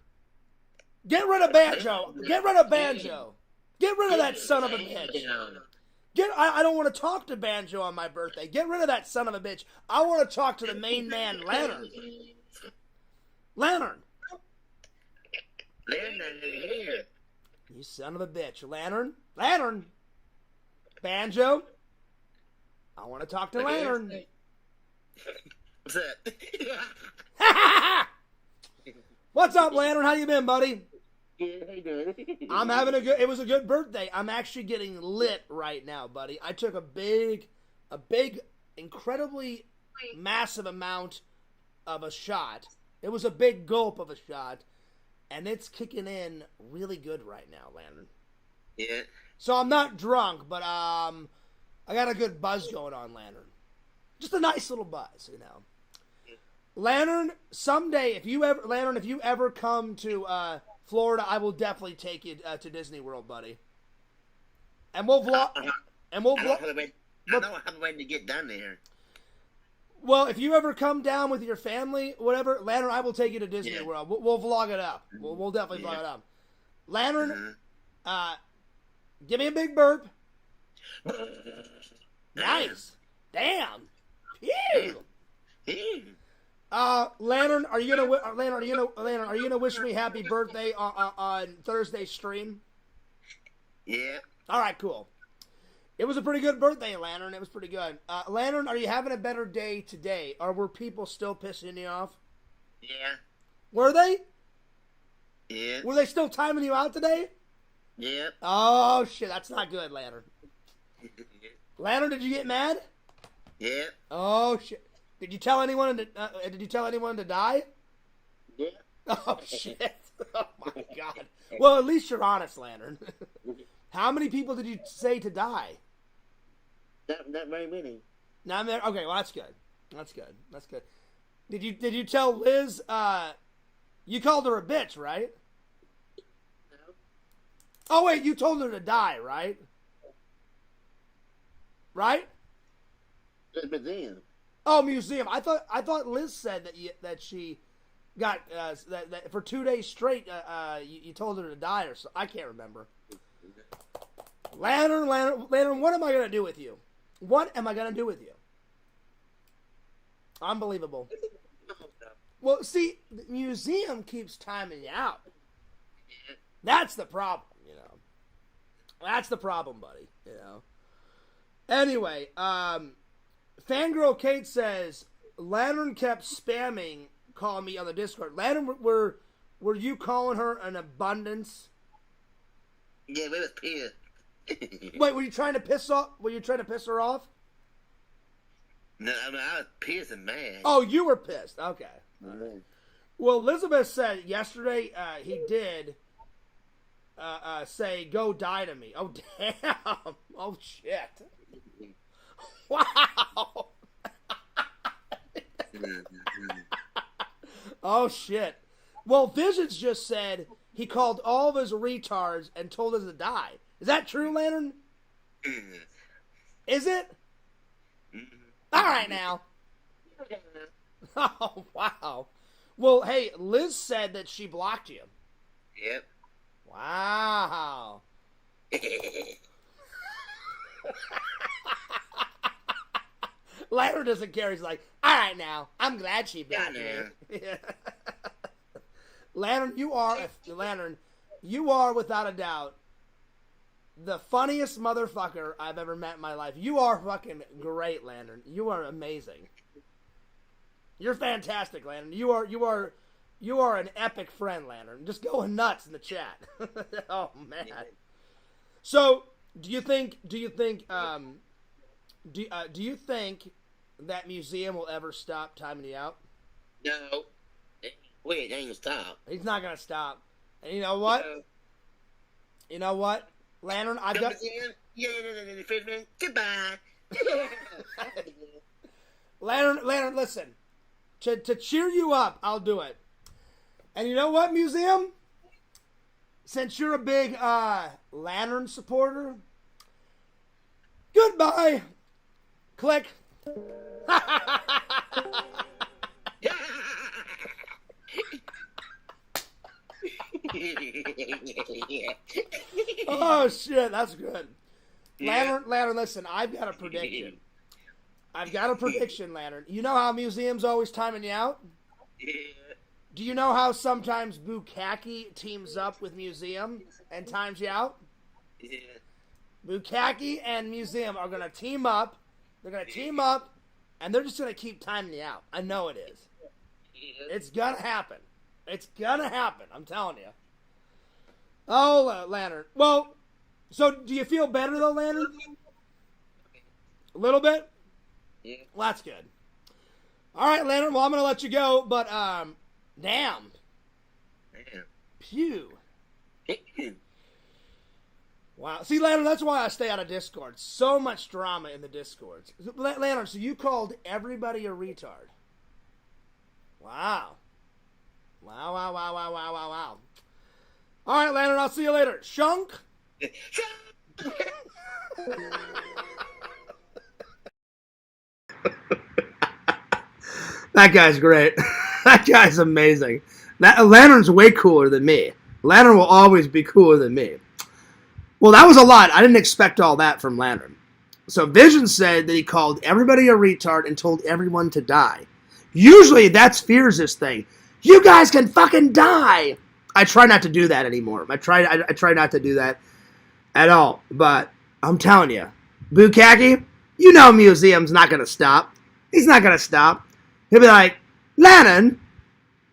Get rid of Banjo! Get rid of Banjo! Get rid of that son of a bitch! I don't want to talk to Banjo on my birthday. Get rid of that son of a bitch. I want to talk to the main man, Lantern. Lantern! Lantern is here. You son of a bitch. Lantern? Lantern! Banjo? I want to talk to Lantern. What's that? What's up, Lantern? How you been, buddy? Good. I'm having it was a good birthday. I'm actually getting lit right now, buddy. I took a big, incredibly massive amount of a shot. It was a big gulp of a shot, and it's kicking in really good right now, Lantern. Yeah. So I'm not drunk, but I got a good buzz going on, Lantern. Just a nice little buzz, you know. Lantern, someday, if you ever come to Florida, I will definitely take you to Disney World, buddy. And we'll vlog. I don't have a way to get down there. Well, if you ever come down with your family, whatever, Lantern, I will take you to Disney Yeah. World. We'll vlog it up. We'll definitely vlog Yeah. it up. Lantern, Mhm. give me a big burp. Mm-hmm. Nice. Damn. Phew. Mm. Lantern, are you gonna wish me happy birthday on Thursday's stream? Yeah. All right, cool. It was a pretty good birthday, Lantern. It was pretty good. Lantern, are you having a better day today? Or were people still pissing you off? Yeah. Were they? Yeah. Were they still timing you out today? Yeah. Oh shit, that's not good, Lantern. Lantern, did you get mad? Yeah. Oh shit. Did you tell anyone to die? Yeah. Oh shit. Oh my god. Well, at least you're honest, Lantern. How many people did you say to die? Not very many. Now I'm there. Okay, well that's good. That's good. That's good. Did you tell Liz? You called her a bitch, right? No. Oh wait, you told her to die, right? Right? But then. Oh, museum. I thought Liz said that she got that for 2 days straight. You told her to die or so. I can't remember. Lantern. What am I gonna do with you? What am I gonna do with you? Unbelievable. Well, see, the museum keeps timing you out. That's the problem, you know. That's the problem, buddy. You know. Anyway, Fangirl Kate says Lantern kept spamming calling me on the Discord. Lantern, were you calling her an abundance? Yeah, we was pissed. Wait, were you trying to piss off? Were you trying to piss her off? No, I mean, I was pissed and mad. Oh, you were pissed. Okay. Mhm. Well, Elizabeth said yesterday he did say, "Go die to me." Oh, damn. Oh, shit. Wow. Oh, shit. Well, Visions just said he called all of his retards and told us to die. Is that true, Lantern? Is it? All right, now. Oh, wow. Well, hey, Liz said that she blocked you. Yep. Wow. Lantern doesn't care. He's like, all right, now. I'm glad she blocked me. Lantern, you are without a doubt the funniest motherfucker I've ever met in my life. You are fucking great, Lantern. You are amazing. You're fantastic, Lantern. You are an epic friend, Lantern. Just going nuts in the chat. Oh man. So, do you think that museum will ever stop timing you out? No. Wait, they ain't gonna stop. He's not gonna stop. And you know what? No. You know what? Lantern, I've got... Yeah, goodbye. Lantern, listen. To cheer you up, I'll do it. And you know what, museum? Since you're a big Lantern supporter, goodbye. Click. Oh shit, that's good. Lantern, listen, I've got a prediction. Lantern. You know how museums always timing you out? Yeah. Do you know how sometimes Bukkake teams up with museum and times you out? Yeah. Bukkake and museum are gonna team up. They're gonna team up, and they're just gonna keep timing you out. I know it is. Yeah. It's gonna happen. It's gonna happen. I'm telling you. Oh, Lantern. Well, so do you feel better though, Lantern? A little bit? Yeah. Well, that's good. All right, Lantern. Well, I'm gonna let you go, but damn. Phew. Wow. See, Lantern, that's why I stay out of Discord. So much drama in the Discords. Lantern, so you called everybody a retard. Wow. Wow. All right, Lantern, I'll see you later. Shunk. That guy's great. That guy's amazing. Lantern's way cooler than me. Lantern will always be cooler than me. Well, that was a lot. I didn't expect all that from Lantern. So Vision said that he called everybody a retard and told everyone to die. Usually that's Fears' thing. You guys can fucking die. I try not to do that anymore. I try not to do that at all. But I'm telling you, Bukaki, you know Museum's not going to stop. He's not going to stop. He'll be like, Lannon,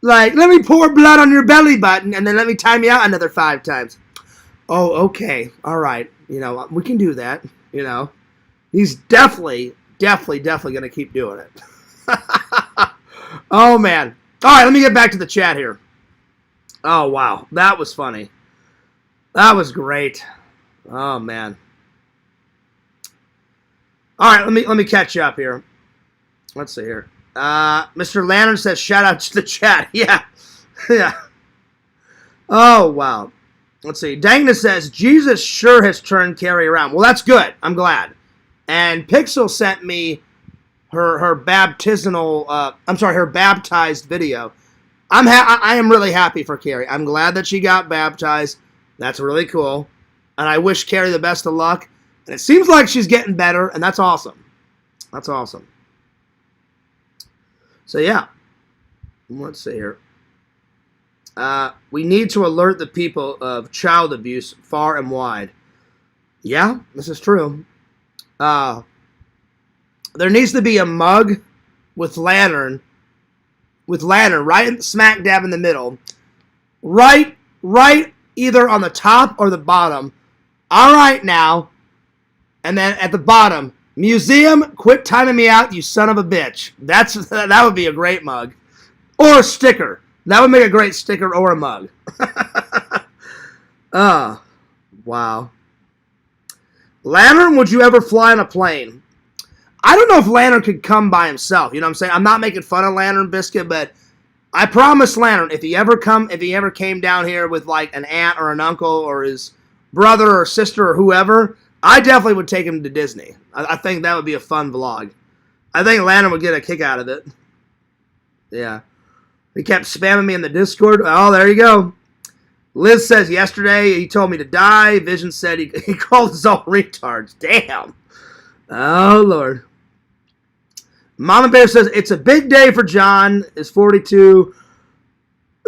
like, let me pour blood on your belly button and then let me time you out another 5 times. Oh, okay. All right. You know, we can do that. You know, he's definitely going to keep doing it. Oh, man. All right, let me get back to the chat here. Oh, wow. That was funny. That was great. Oh, man. All right, let me catch you up here. Let's see here. Mr. Lantern says, shout out to the chat. Yeah. Yeah. Oh, wow. Let's see. Dangna says, Jesus sure has turned Carrie around. Well, that's good. I'm glad. And Pixel sent me her baptized video. I am really happy for Carrie. I'm glad that she got baptized. That's really cool. And I wish Carrie the best of luck. And it seems like she's getting better, and that's awesome. That's awesome. So, yeah. Let's see here. We need to alert the people of child abuse far and wide. Yeah, this is true. There needs to be a mug with Lantern right smack dab in the middle. Right either on the top or the bottom. All right now. And then at the bottom, Museum, quit timing me out, you son of a bitch. That would be a great mug. Or a sticker. That would make a great sticker or a mug. Oh, wow. Lantern, would you ever fly on a plane? I don't know if Lantern could come by himself. You know what I'm saying? I'm not making fun of Lantern Biscuit, but I promise Lantern, if he ever came down here with like an aunt or an uncle or his brother or sister or whoever, I definitely would take him to Disney. I think that would be a fun vlog. I think Lantern would get a kick out of it. Yeah. He kept spamming me in the Discord. Oh, there you go. Liz says yesterday he told me to die. Vision said he called us all retards. Damn. Oh, Lord. Mama Bear says it's a big day for John. Is 42.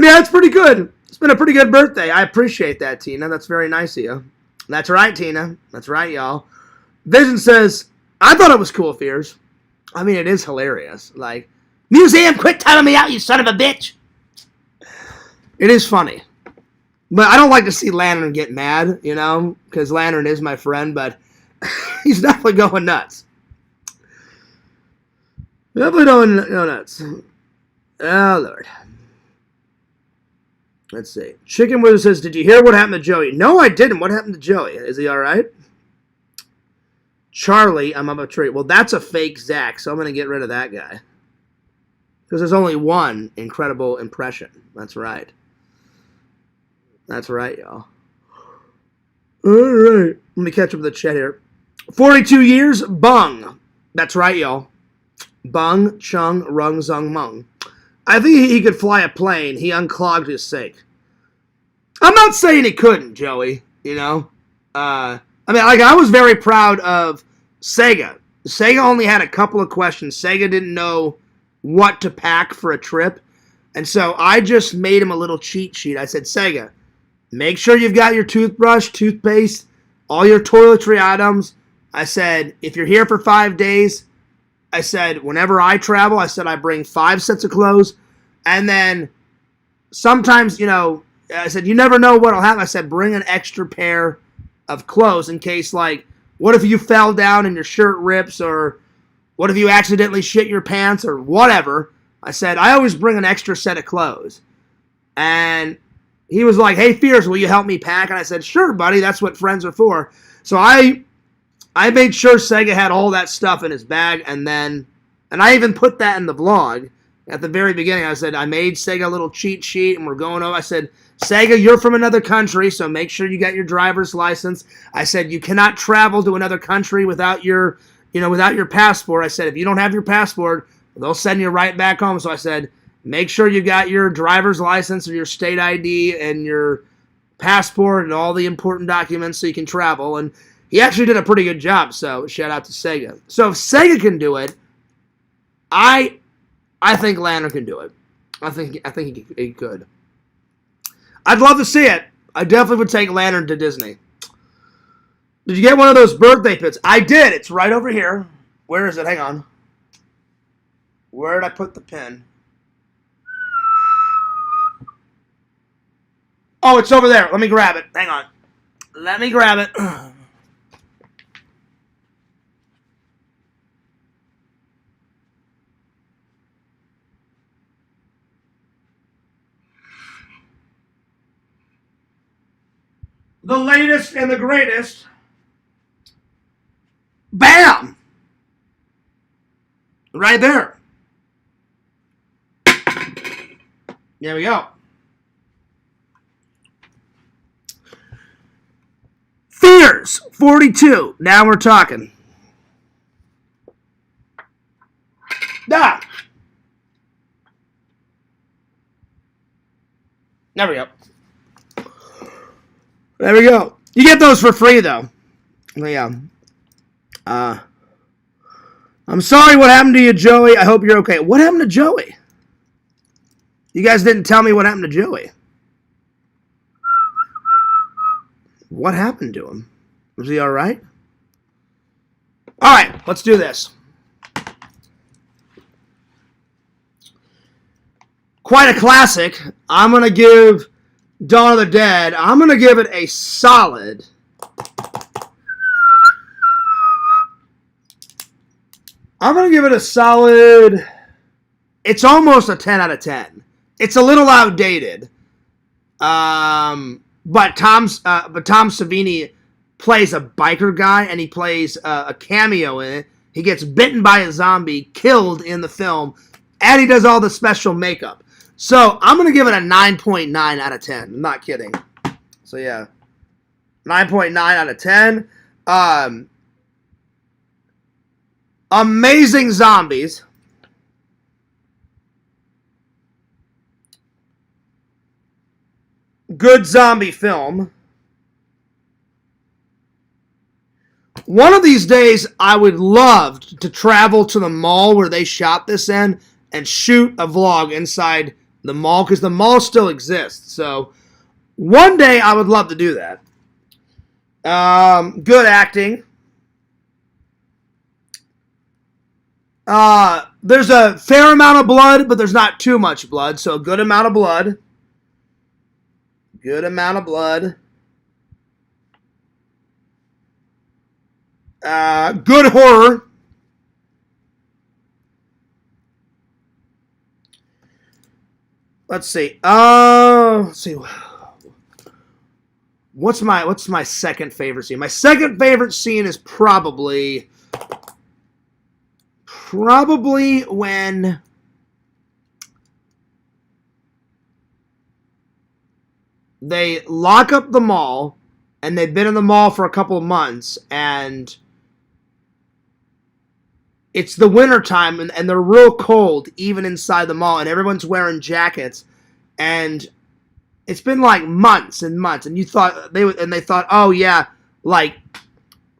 Yeah, it's pretty good. It's been a pretty good birthday. I appreciate that, Tina. That's very nice of you. That's right, Tina. That's right, y'all. Vision says, I thought it was cool, Fears. I mean, it is hilarious. Like, Museum, quit timing me out, you son of a bitch. It is funny. But I don't like to see Lantern get mad, you know, because Lantern is my friend, but he's definitely going nuts. Definitely going nuts. Oh, Lord. Let's see. Chicken Wizard says, did you hear what happened to Joey? No, I didn't. What happened to Joey? Is he all right? Charlie, I'm up a tree. Well, that's a fake Zach, so I'm going to get rid of that guy. Because there's only one incredible impression. That's right. That's right, y'all. All right. Let me catch up with the chat here. 42 years, Bung. That's right, y'all. Bung, Chung, Rung, Zung, Mung. I think he could fly a plane. He unclogged his sink. I'm not saying he couldn't, Joey. You know? I mean, like, I was very proud of Sega. Sega only had a couple of questions. Sega didn't know what to pack for a trip. And so I just made him a little cheat sheet. I said, Sega, make sure you've got your toothbrush, toothpaste, all your toiletry items. I said, if you're here for 5 days, I said, whenever I travel, I said I bring 5 sets of clothes. And then sometimes, you know, I said, you never know what'll happen. I said, bring an extra pair of clothes in case, like, what if you fell down and your shirt rips, or what if you accidentally shit your pants, or whatever. I said, I always bring an extra set of clothes. And he was like, hey, Fierce, will you help me pack? And I said, sure, buddy, that's what friends are for. So I made sure Sega had all that stuff in his bag, and I even put that in the vlog. At the very beginning, I said, I made Sega a little cheat sheet, and we're going over. I said, Sega, you're from another country, so make sure you got your driver's license. I said, you cannot travel to another country without your passport. I said, if you don't have your passport, they'll send you right back home. So I said, make sure you got your driver's license or your state ID and your passport and all the important documents so you can travel. And he actually did a pretty good job, so shout out to Sega. So if Sega can do it, I think Lantern can do it. I think he could. I'd love to see it. I definitely would take Lantern to Disney. Did you get one of those birthday pins? I did. It's right over here. Where is it? Hang on. Where did I put the pin? Oh, it's over there. Let me grab it. Hang on. Let me grab it. The latest and the greatest. Bam! Right there. There we go. Fears 42. Now we're talking. Ah. There we go. There we go. You get those for free though. Yeah. I'm sorry what happened to you, Joey. I hope you're okay. What happened to Joey? You guys didn't tell me what happened to Joey. What happened to him? Was he alright? Alright, let's do this. Quite a classic. I'm going to give Dawn of the Dead, I'm going to give it a solid. I'm going to give it a solid. It's almost a 10 out of 10. It's a little outdated. But Tom Savini plays a biker guy, and he plays a cameo in it. He gets bitten by a zombie, killed in the film, and he does all the special makeup. So I'm going to give it a 9.9 out of 10. I'm not kidding. So yeah, 9.9 out of 10. Amazing zombies. Good zombie film. One of these days, I would love to travel to the mall where they shot this in and shoot a vlog inside the mall, because the mall still exists. So one day I would love to do that. Good acting. There's a fair amount of blood, but there's not too much blood. So a good amount of blood. Good amount of blood. Good horror. Let's see. Let's see. What's my second favorite scene? My second favorite scene is probably when they lock up the mall, and they've been in the mall for a couple of months, and it's the winter time, and they're real cold, even inside the mall, and everyone's wearing jackets, and it's been like months and months, and they thought, oh yeah, like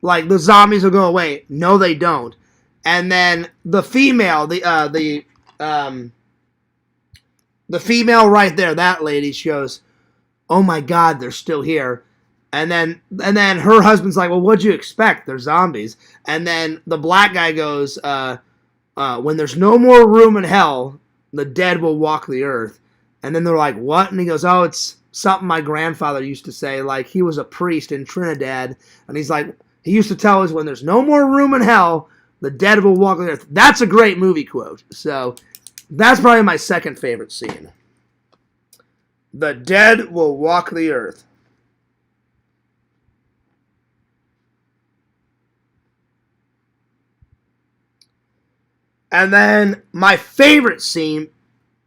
the zombies will go away. No, they don't. And then the female, the female right there, that lady, she goes, oh my God, they're still here. And then her husband's like, well, what'd you expect? They're zombies. And then the black guy goes, when there's no more room in hell, the dead will walk the earth. And then they're like, what? And he goes, oh, it's something my grandfather used to say. Like, he was a priest in Trinidad. And he's like, he used to tell us, when there's no more room in hell, the dead will walk the earth. That's a great movie quote. So that's probably my second favorite scene. The dead will walk the earth. And then my favorite scene,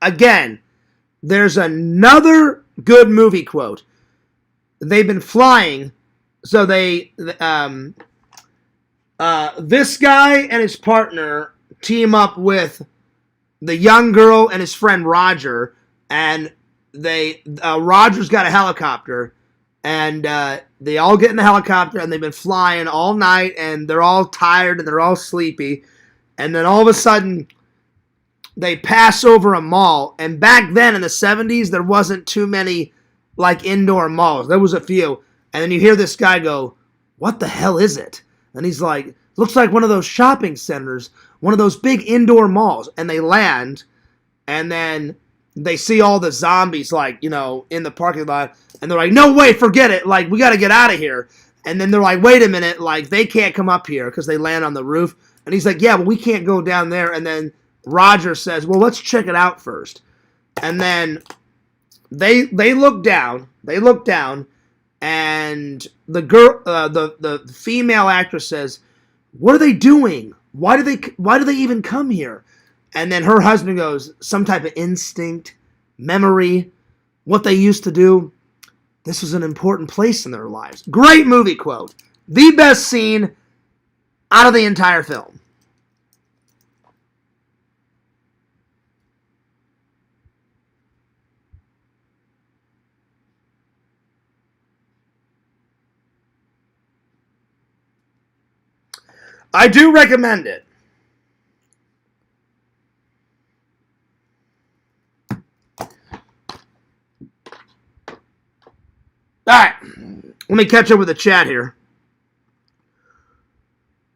again, there's another good movie quote. They've been flying, so this guy and his partner team up with the young girl and his friend Roger, and Roger's got a helicopter, and they all get in the helicopter, and they've been flying all night, and they're all tired, and they're all sleepy, and then all of a sudden, they pass over a mall, and back then in the 70s, there wasn't too many, like, indoor malls. There was a few, and then you hear this guy go, "What the hell is it?" And he's like, "Looks like one of those shopping centers, one of those big indoor malls." And they land, and then they see all the zombies, like, you know, in the parking lot, and they're like, "No way, forget it, like, we gotta get out of here." And then they're like, "Wait a minute, like, they can't come up here," because they land on the roof. And he's like, "Yeah, but we can't go down there." And then Roger says, "Well, let's check it out first." And then they look down, and the girl, the female actress says, "What are they doing? Why do they even come here?" And then her husband goes, "Some type of instinct, memory, what they used to do. This was an important place in their lives." Great movie quote. The best scene out of the entire film. I do recommend it. Alright, let me catch up with the chat here.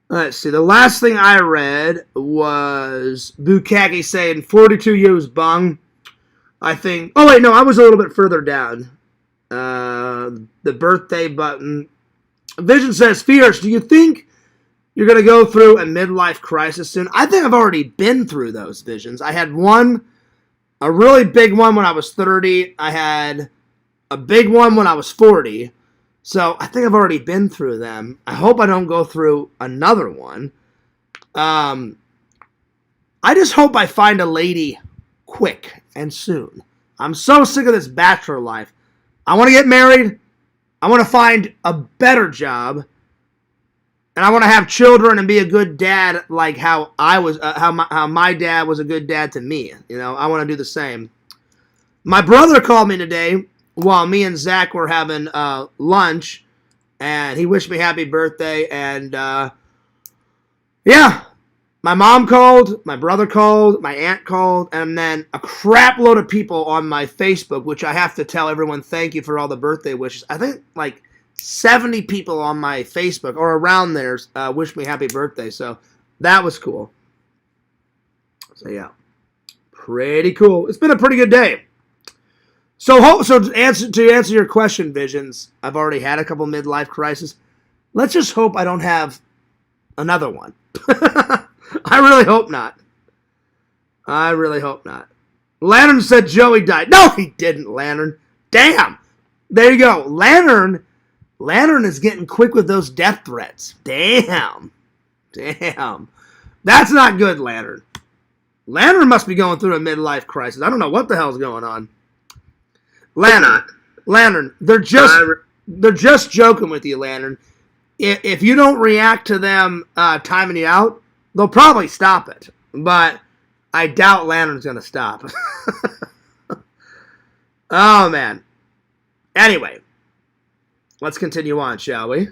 Let's see, the last thing I read was Bukaki saying 42 years bung. I think, oh wait, no, I was a little bit further down. The birthday button. Vision says, "Fierce, do you think you're going to go through a midlife crisis soon?" I think I've already been through those visions. I had one, a really big one when I was 30. I had a big one when I was 40. So I think I've already been through them. I hope I don't go through another one. I just hope I find a lady quick and soon. I'm so sick of this bachelor life. I want to get married. I want to find a better job. And I want to have children and be a good dad, like how I was, how my dad was a good dad to me. You know, I want to do the same. My brother called me today while me and Zach were having lunch, and he wished me happy birthday. And yeah, my mom called, my brother called, my aunt called, and then a crap load of people on my Facebook, which I have to tell everyone thank you for all the birthday wishes. I think like 70 people on my Facebook or around there wished me happy birthday, so that was cool. So yeah, pretty cool. It's been a pretty good day. So to answer your question, Visions, I've already had a couple midlife crises. Let's just hope I don't have another one. I really hope not. I really hope not. Lantern said Joey died. No, he didn't, Lantern. Damn. There you go. Lantern is getting quick with those death threats. Damn. That's not good, Lantern. Lantern must be going through a midlife crisis. I don't know what the hell's going on. Lantern, they're just joking with you, Lantern. If you don't react to them timing you out, they'll probably stop it. But I doubt Lantern's going to stop. Oh, man. Anyway, let's continue on, shall we?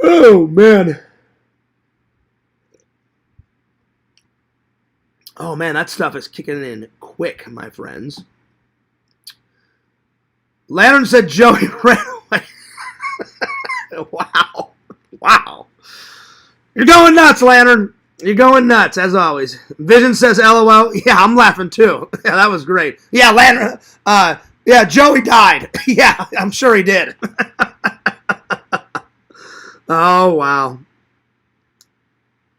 Oh, man. Oh, man, that stuff is kicking in quick, my friends. Lantern said Joey ran away. Wow. You're going nuts, Lantern. You're going nuts, as always. Vision says LOL. Yeah, I'm laughing too. Yeah, that was great. Yeah, Lantern. Yeah, Joey died. Yeah, I'm sure he did. Oh, wow.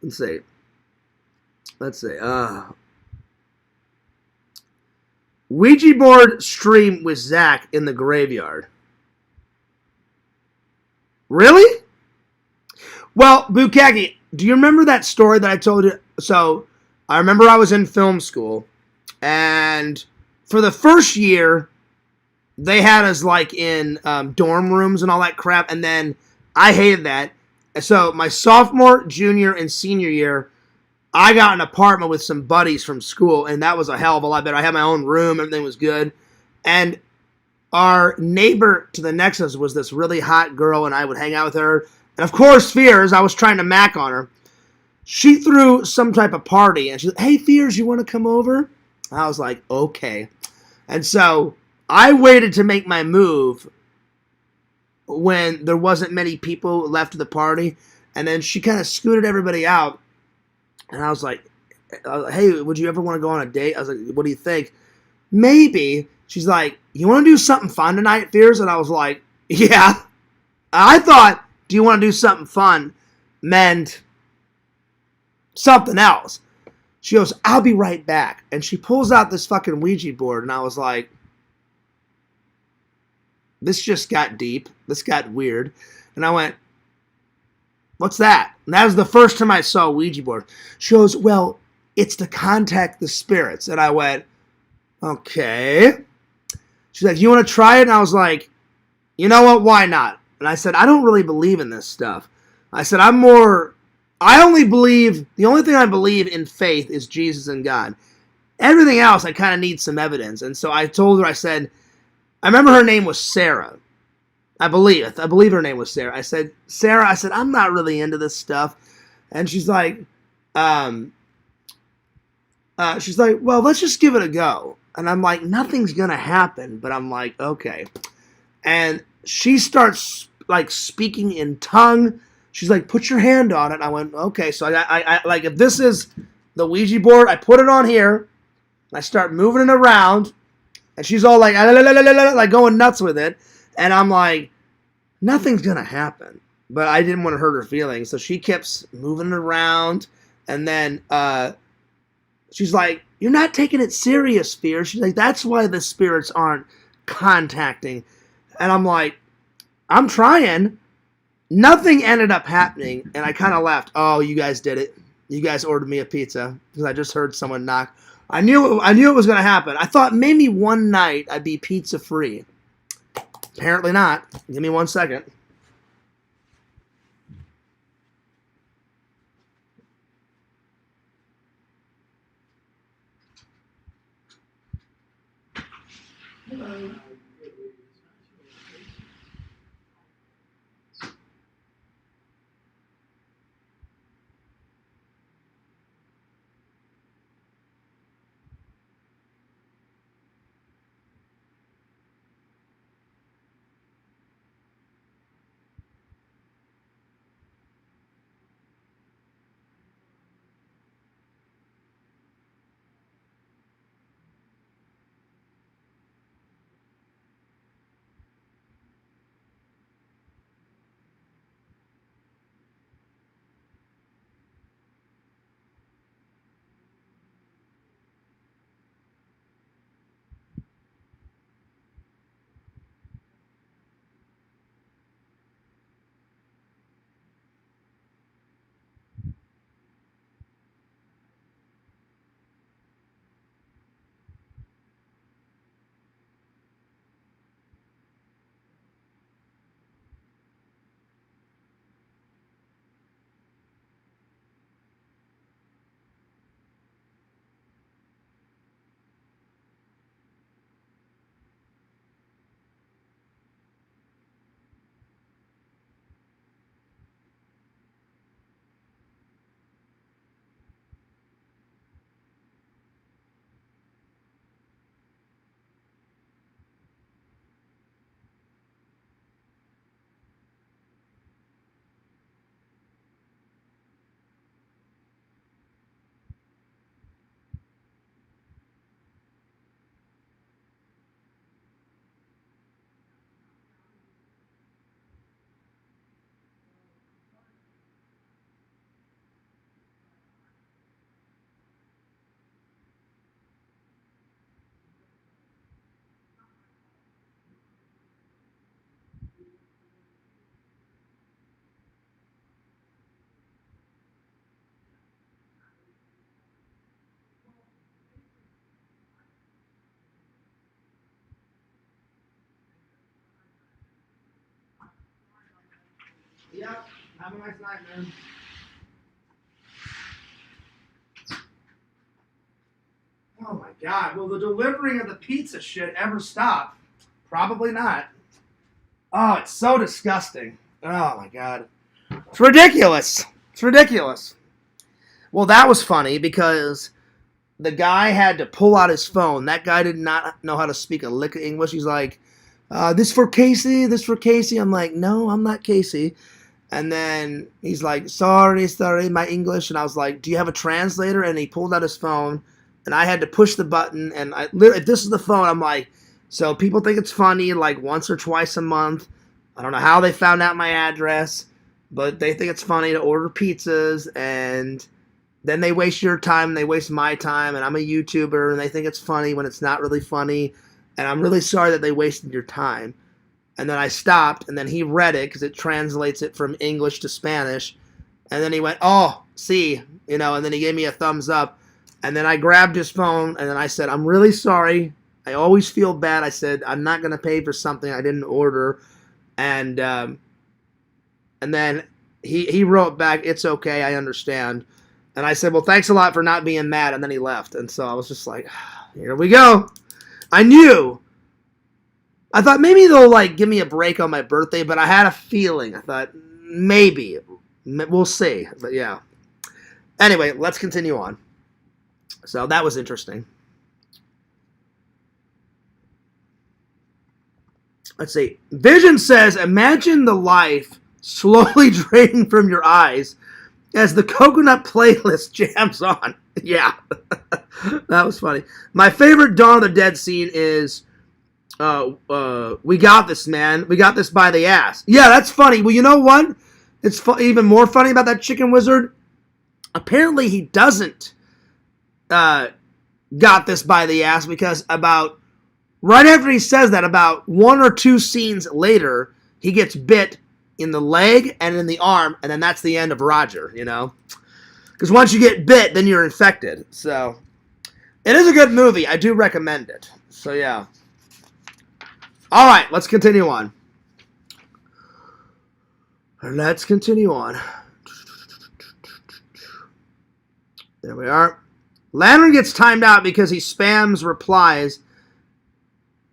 Let's see. Ouija board stream with Zach in the graveyard. Really? Well, Bukaki, do you remember that story that I told you? So, I remember I was in film school, and for the first year, they had us like in dorm rooms and all that crap, and then I hated that. So, my sophomore, junior, and senior year, I got an apartment with some buddies from school, and that was a hell of a lot better. I had my own room, everything was good. And our neighbor to the next to us was this really hot girl, and I would hang out with her. And of course, Fears, I was trying to mac on her. She threw some type of party, and she's like, hey, Fears, you want to come over? I was like, okay. And so I waited to make my move when there wasn't many people left of the party, and then she kind of scooted everybody out. And I was like, hey, would you ever want to go on a date? I was like, what do you think? Maybe. She's like, you want to do something fun tonight, Fears? And I was like, yeah. I thought, do you want to do something fun meant something else. She goes, I'll be right back. And she pulls out this fucking Ouija board, and I was like, this just got deep. This got weird. And I went, what's that? And that was the first time I saw a Ouija board. She goes, well, it's to contact the spirits. And I went, okay. She's like, you want to try it? And I was like, you know what? Why not? And I said, I don't really believe in this stuff. I said, the only thing I believe in faith is Jesus and God. Everything else, I kind of need some evidence. And so I told her, I said, I remember her name was Sarah. I believe her name was Sarah. I said, Sarah, I said, I'm not really into this stuff. And she's like, well, let's just give it a go. And I'm like, nothing's going to happen. But I'm like, okay. And she starts like speaking in tongue. She's like, put your hand on it. And I went, okay. So I like, if this is the Ouija board, I put it on here. And I start moving it around. And she's all like, like going nuts with it. And I'm like, nothing's going to happen. But I didn't want to hurt her feelings. So she keeps moving it around. And then she's like, you're not taking it serious, Fear. She's like, that's why the spirits aren't contacting. And I'm like, I'm trying. Nothing ended up happening. And I kind of laughed. Oh, you guys did it. You guys ordered me a pizza. Because I just heard someone knock. I knew it was going to happen. I thought maybe one night I'd be pizza free. Apparently not. Give me 1 second. Yep. Have a nice night, man. God. Will the delivering of the pizza shit ever stop? Probably not. Oh, it's so disgusting. Oh, my God. It's ridiculous. It's ridiculous. Well, that was funny because the guy had to pull out his phone. That guy did not know how to speak a lick of English. He's like, this for Casey, this for Casey. I'm like, no, I'm not Casey. And then he's like, sorry, my English. And I was like, do you have a translator? And he pulled out his phone, and I had to push the button. And I literally, if this is the phone, I'm like, so people think it's funny like once or twice a month. I don't know how they found out my address, but they think it's funny to order pizzas, and then they waste your time, they waste my time, and I'm a YouTuber, and they think it's funny when it's not really funny, and I'm really sorry that they wasted your time. And then I stopped, and then he read it, because it translates it from English to Spanish, and then he went, oh, see, and then he gave me a thumbs up, and then I grabbed his phone, and then I said, I'm really sorry, I always feel bad. I said, I'm not going to pay for something I didn't order, and then he wrote back, it's okay, I understand. And I said, well, thanks a lot for not being mad. And then he left. And so I was just like, here we go. I knew. I thought maybe they'll like give me a break on my birthday, but I had a feeling. I thought maybe. We'll see. But yeah. Anyway, let's continue on. So that was interesting. Let's see. Vision says, imagine the life slowly draining from your eyes as the coconut playlist jams on. Yeah. That was funny. My favorite Dawn of the Dead scene is, we got this, man. We got this by the ass. Yeah, that's funny. Well, you know what? It's even more funny about that chicken wizard. Apparently he doesn't got this by the ass, because about right after he says that, about 1 or 2 scenes later, he gets bit in the leg and in the arm, and then that's the end of Roger, Because once you get bit, then you're infected. So, it is a good movie. I do recommend it. So, yeah. All right, let's continue on. Let's continue on. There we are. Lantern gets timed out because he spams replies,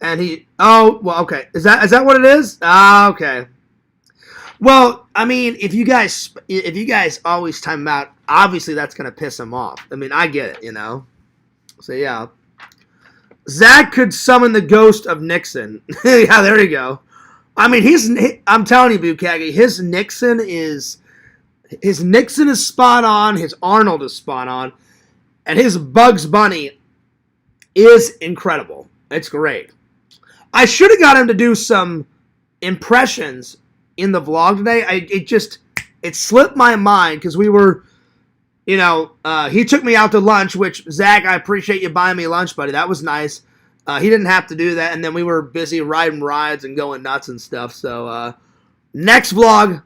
and he... Oh, well, okay. Is that what it is? Ah, okay. Well, I mean, if you guys always time him out, obviously that's going to piss him off. I mean, I get it, So, yeah. Zach could summon the ghost of Nixon. Yeah, there you go. I mean, I'm telling you, Bukagi, his Nixon is spot on, his Arnold is spot on, and his Bugs Bunny is incredible. It's great. I should have got him to do some impressions in the vlog today. It slipped my mind because we were, he took me out to lunch, which, Zach, I appreciate you buying me lunch, buddy. That was nice. He didn't have to do that, and then we were busy riding rides and going nuts and stuff. So, next vlog,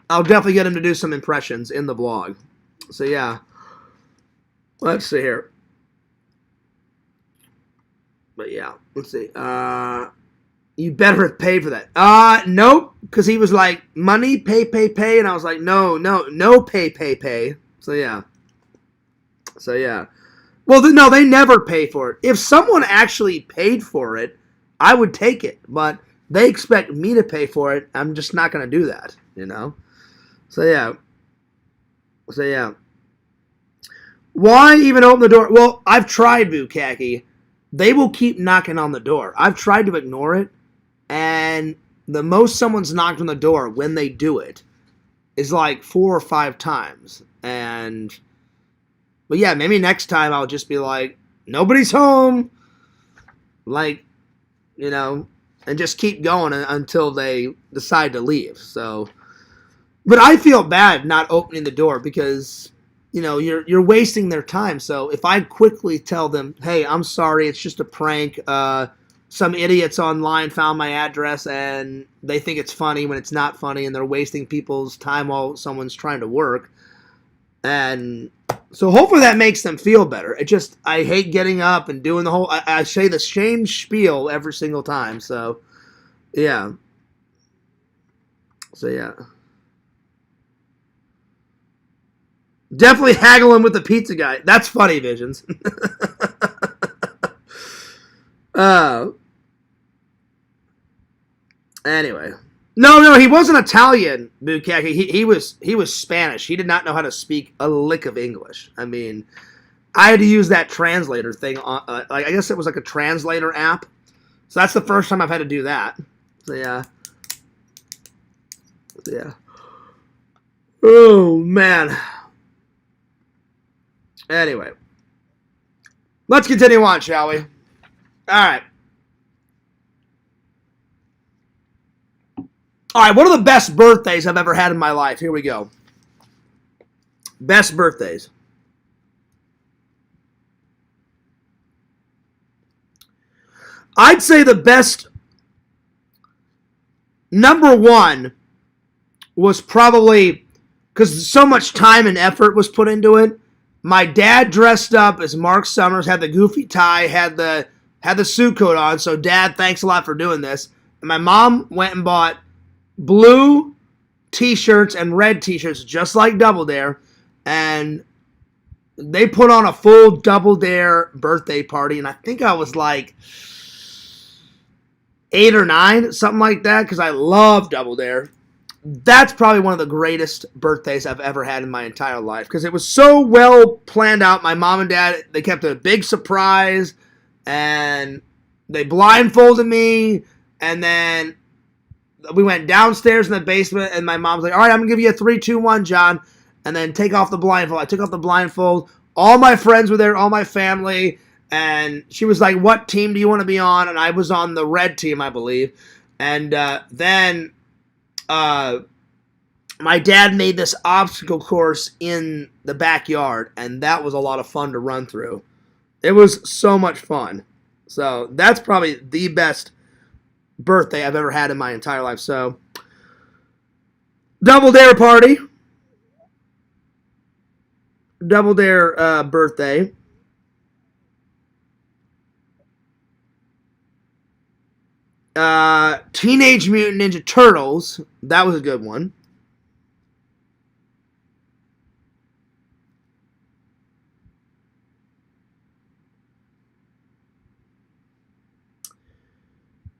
I'll definitely get him to do some impressions in the vlog. So, yeah. Let's see here. But, yeah. Let's see. You better have paid for that. Nope. Because he was like, money, pay. And I was like, no, pay. So, yeah. Well, no, they never pay for it. If someone actually paid for it, I would take it. But they expect me to pay for it. I'm just not going to do that, So, yeah. Why even open the door? Well, I've tried, Bukaki. They will keep knocking on the door. I've tried to ignore it. And the most someone's knocked on the door when they do it is like 4 or 5 times. But yeah, maybe next time I'll just be like, nobody's home. Like, and just keep going until they decide to leave. So, but I feel bad not opening the door because, you're wasting their time. So if I quickly tell them, hey, I'm sorry, it's just a prank. Some idiots online found my address and they think it's funny when it's not funny, and they're wasting people's time while someone's trying to work. And so hopefully that makes them feel better. I hate getting up and doing the whole, I say the same spiel every single time. So, yeah. Definitely haggling with the pizza guy. That's funny, Visions. Anyway. No, he wasn't Italian, Bukaki. He was Spanish. He did not know how to speak a lick of English. I mean, I had to use that translator thing. I guess it was like a translator app. So that's the first time I've had to do that. So yeah. Oh man. Anyway, let's continue on, shall we? All right. All right, what are the best birthdays I've ever had in my life? Here we go. Best birthdays. I'd say the best number one was probably because so much time and effort was put into it. My dad dressed up as Mark Summers, had the goofy tie, had the suit coat on. So, Dad, thanks a lot for doing this. And my mom went and bought blue t-shirts and red t-shirts just like Double Dare, and they put on a full Double Dare birthday party, and I think I was like 8 or 9, something like that, because I love Double Dare. That's probably one of the greatest birthdays I've ever had in my entire life, because it was so well planned out. My mom and dad, they kept it a big surprise, and they blindfolded me, and then we went downstairs in the basement, and my mom's like, all right, I'm going to give you a 3, 2, 1, John, and then take off the blindfold. I took off the blindfold. All my friends were there, all my family, and she was like, what team do you want to be on? And I was on the red team, I believe. And then my dad made this obstacle course in the backyard, and that was a lot of fun to run through. It was so much fun. So that's probably the best birthday I've ever had in my entire life. So, Double Dare party. Double Dare birthday. Teenage Mutant Ninja Turtles. That was a good one.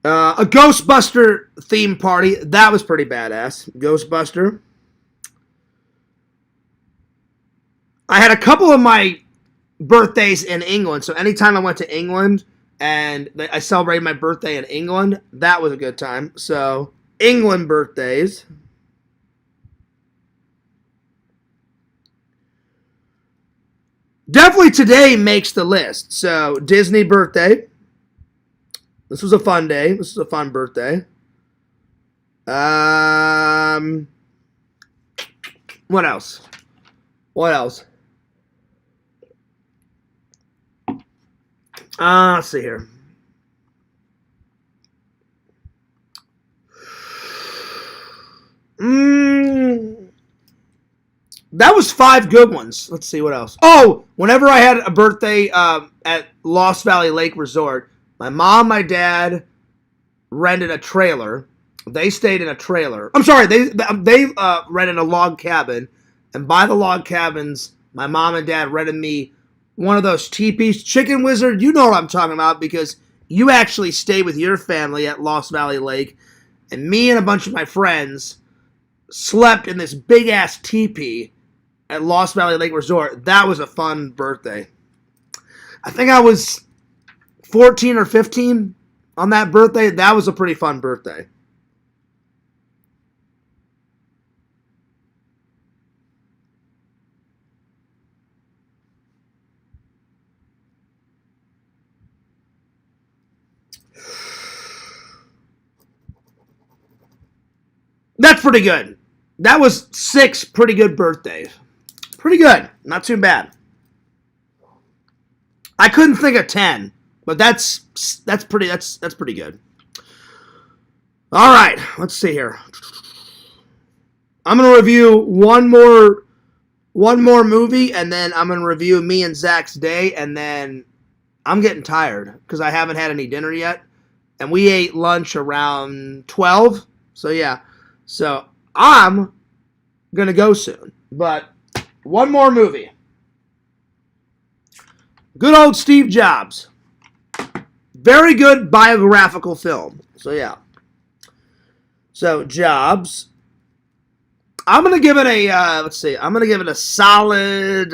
A Ghostbuster theme party. That was pretty badass. Ghostbuster. I had a couple of my birthdays in England. So anytime I went to England and I celebrated my birthday in England, that was a good time. So England birthdays. Definitely today makes the list. So Disney birthday. This was a fun day. This was a fun birthday. What else? Let's see here. That was 5 good ones. Let's see what else. Oh, whenever I had a birthday at Lost Valley Lake Resort, my mom, my dad rented a trailer. They stayed in a trailer. I'm sorry, they rented a log cabin, and by the log cabins, my mom and dad rented me one of those teepees. Chicken Wizard, you know what I'm talking about because you actually stay with your family at Lost Valley Lake, and me and a bunch of my friends slept in this big-ass teepee at Lost Valley Lake Resort. That was a fun birthday. I think I was 14 or 15 on that birthday. That was a pretty fun birthday. That's pretty good. That was 6 pretty good birthdays. Pretty good. Not too bad. I couldn't think of 10. But that's pretty good. All right, let's see here. I'm gonna review one more movie, and then I'm gonna review me and Zach's day, and then I'm getting tired because I haven't had any dinner yet, and we ate lunch around 12. So yeah, so I'm gonna go soon. But one more movie. Good old Steve Jobs. very good biographical film. So yeah. So Jobs. I'm gonna give it a let's see. I'm gonna give it a solid.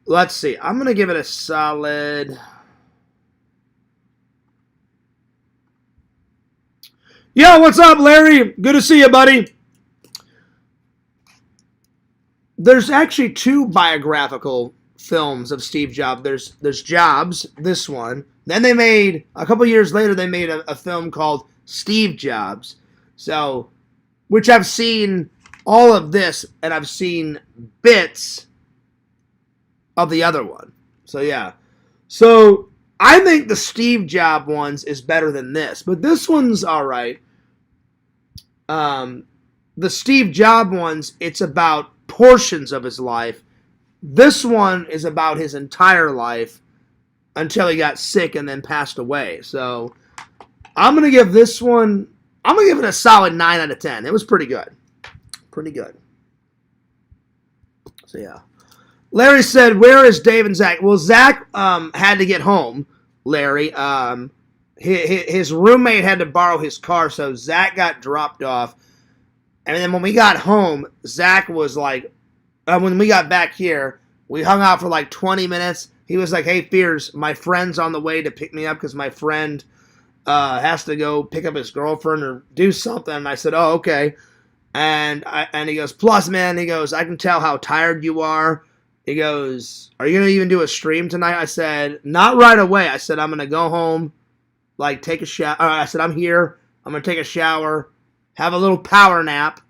Let's see. I'm gonna give it a solid. Yo, what's up, Larry? Good to see you, buddy. There's actually two biographical films of Steve Jobs. There's Jobs, this one. Then they made, a couple years later, they made a film called Steve Jobs. So, which I've seen all of this, and I've seen bits of the other one. So, yeah. So, I think the Steve Jobs ones is better than this. But this one's alright. The Steve Jobs ones, it's about portions of his life. This one is about his entire life until he got sick and then passed away. So I'm going to give this one, I'm going to give it a solid 9 out of 10. It was pretty good. Pretty good. So yeah. Larry said, where is Dave and Zach? Well, Zach had to get home, Larry. His roommate had to borrow his car, so Zach got dropped off. And then when we got home, Zach was like, when we got back here, we hung out for like 20 minutes. He was like, hey, Fears, my friend's on the way to pick me up because my friend has to go pick up his girlfriend or do something. And I said, oh, okay. And he goes, plus, man, he goes, I can tell how tired you are. He goes, are you going to even do a stream tonight? I said, not right away. I said, I'm going to go home, like take a shower. I said, I'm here. I'm going to take a shower, have a little power nap.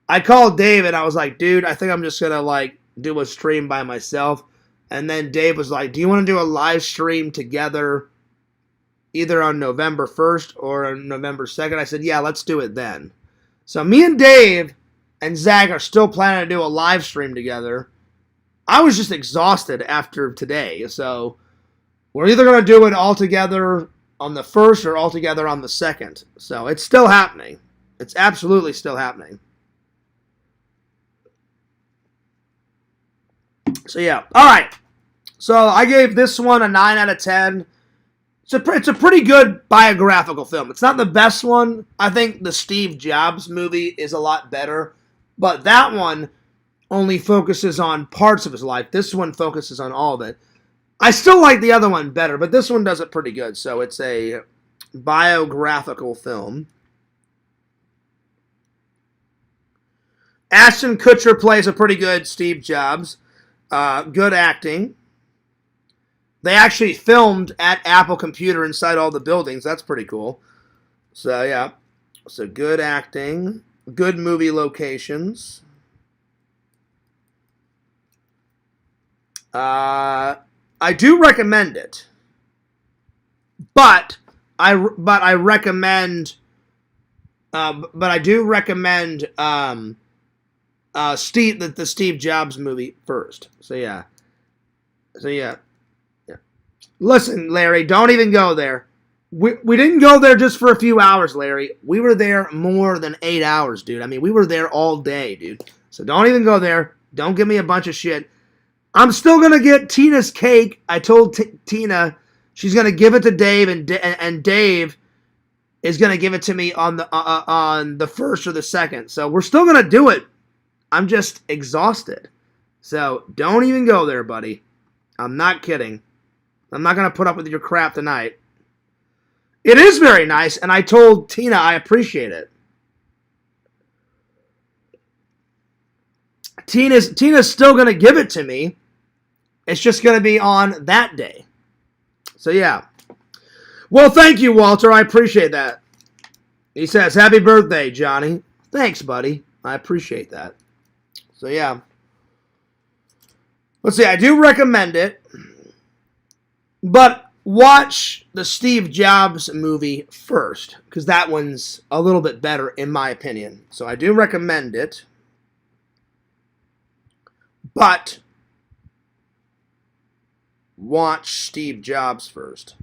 I called Dave and I was like, dude, I think I'm just going to like do a stream by myself. And then Dave was like, do you want to do a live stream together either on November 1st or on November 2nd? I said, yeah, let's do it then. So me and Dave and Zach are still planning to do a live stream together. I was just exhausted after today. So we're either going to do it all together on the 1st or all together on the 2nd. So it's still happening. It's absolutely still happening. So yeah, all right. So I gave this one a 9 out of 10. It's a pretty good biographical film. It's not the best one. I think the Steve Jobs movie is a lot better, but that one only focuses on parts of his life. This one focuses on all of it. I still like the other one better, but this one does it pretty good. So it's a biographical film. Ashton Kutcher plays a pretty good Steve Jobs. Good acting. They actually filmed at Apple Computer inside all the buildings. That's pretty cool. So, yeah. So, good acting. Good movie locations. I do recommend it. But I recommend but I do recommend the Steve Jobs movie first. So yeah. Listen, Larry, don't even go there. We didn't go there just for a few hours, Larry. We were there more than 8 hours, dude. I mean, we were there all day, dude. So don't even go there. Don't give me a bunch of shit. I'm still going to get Tina's cake. I told Tina she's going to give it to Dave, and Dave is going to give it to me on the 1st or the 2nd. So we're still going to do it. I'm just exhausted. So don't even go there, buddy. I'm not kidding. I'm not going to put up with your crap tonight. It is very nice, and I told Tina I appreciate it. Tina's still going to give it to me. It's just going to be on that day. So, yeah. Well, thank you, Walter. I appreciate that. He says, happy birthday, Johnny. Thanks, buddy. I appreciate that. So, yeah. Let's see. I do recommend it. But watch the Steve Jobs movie first, because that one's a little bit better, in my opinion. So, I do recommend it. But watch Steve Jobs first.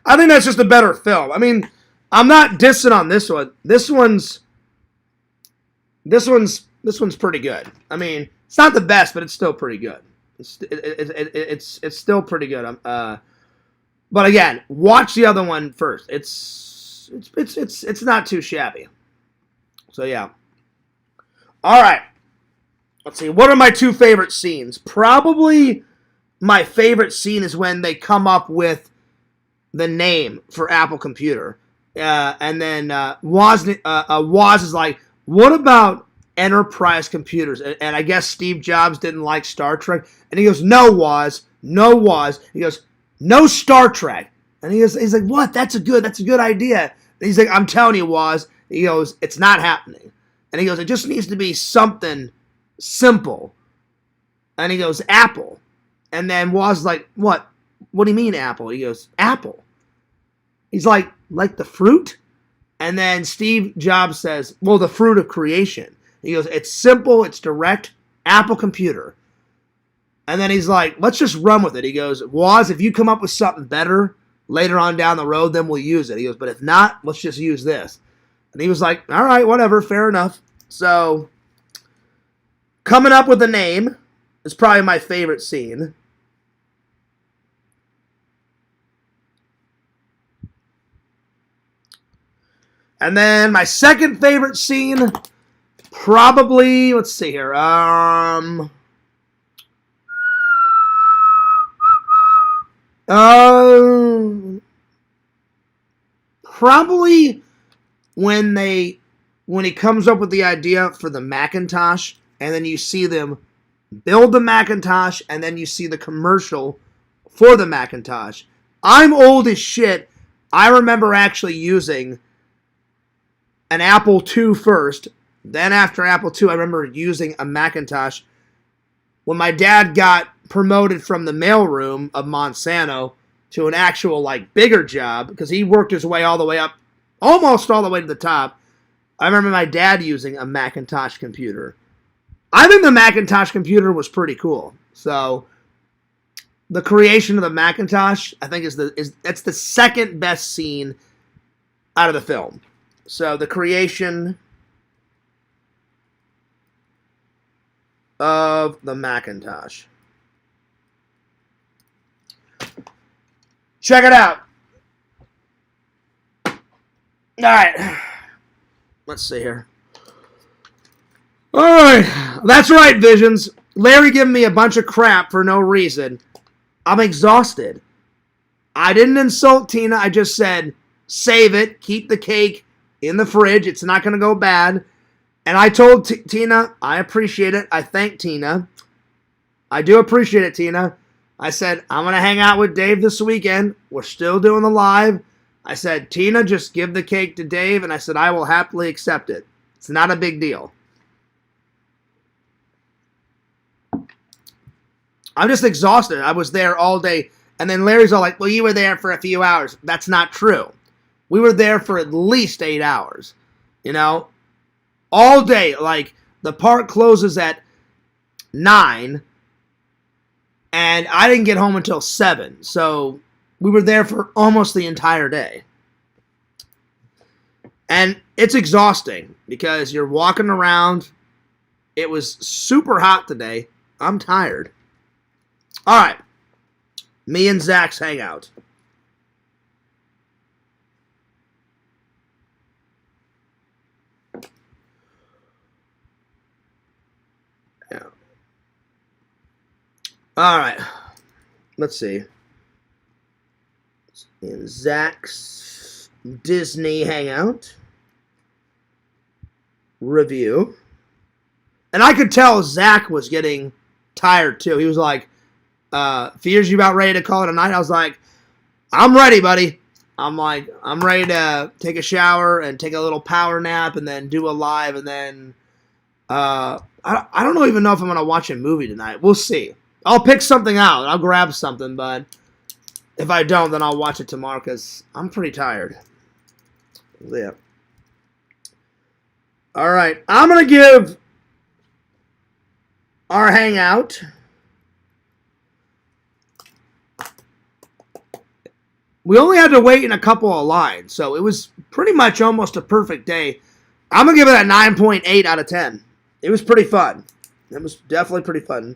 I think that's just a better film. I mean, I'm not dissing on this one. This one's This one's pretty good. I mean, it's not the best, but it's still pretty good. It's still pretty good. But again, watch the other one first. It's not too shabby. So yeah. All right. Let's see. What are my two favorite scenes? Probably my favorite scene is when they come up with the name for Apple Computer, and then Woz is like, "What about enterprise computers?" And I guess Steve Jobs didn't like Star Trek, and he goes, "No, Woz, no, Woz." He goes, "No Star Trek," and he's like, "What? That's a good idea." And he's like, "I'm telling you, Woz." He goes, "It's not happening," and he goes, "It just needs to be something simple," and he goes, "Apple," and then Woz is like, "What? What do you mean Apple?" He goes, "Apple." He's like the fruit? And then Steve Jobs says, "Well, the fruit of creation." He goes, "It's simple, it's direct, Apple Computer." And then he's like, "Let's just run with it." He goes, "Woz, if you come up with something better later on down the road, then we'll use it." He goes, "But if not, let's just use this." And he was like, "All right, whatever, fair enough." So, coming up with a name is probably my favorite scene. And then my second favorite scene, probably, let's see here, probably when he comes up with the idea for the Macintosh, and then you see them build the Macintosh, and then you see the commercial for the Macintosh. I'm old as shit. I remember actually using an Apple II first. Then after Apple II, I remember using a Macintosh. When my dad got promoted from the mailroom of Monsanto to an actual, like, bigger job, because he worked his way all the way up, almost all the way to the top, I remember my dad using a Macintosh computer. I think the Macintosh computer was pretty cool. So, the creation of the Macintosh, I think, that's the second best scene out of the film. So, the creation of the Macintosh. Check it out. All right. Let's see here. All right. That's right, Visions. Larry giving me a bunch of crap for no reason. I'm exhausted. I didn't insult Tina. I just said, save it. Keep the cake in the fridge. It's not going to go bad. And I told Tina, I appreciate it. I thank Tina. I do appreciate it, Tina. I said, I'm going to hang out with Dave this weekend. We're still doing the live. I said, Tina, just give the cake to Dave. And I said, I will happily accept it. It's not a big deal. I'm just exhausted. I was there all day. And then Larry's all like, well, you were there for a few hours. That's not true. We were there for at least 8 hours. You know? All day. Like, the park closes at 9. And I didn't get home until 7. So, we were there for almost the entire day. And it's exhausting. Because you're walking around. It was super hot today. I'm tired. Alright. Me and Zach's hangout. Yeah. Alright. Let's see. In Zach's Disney hangout. Review. And I could tell Zach was getting tired too. He was like, Fears, you about ready to call it a night? I was like, I'm ready, buddy. I'm ready to take a shower and take a little power nap and then do a live and then, I don't even know if I'm going to watch a movie tonight. We'll see. I'll pick something out. I'll grab something, but if I don't, then I'll watch it tomorrow because I'm pretty tired. Yeah. All right. I'm going to give our hangout we only had to wait in a couple of lines, so it was pretty much almost a perfect day. I'm going to give it a 9.8 out of 10. it was pretty fun. It was definitely pretty fun.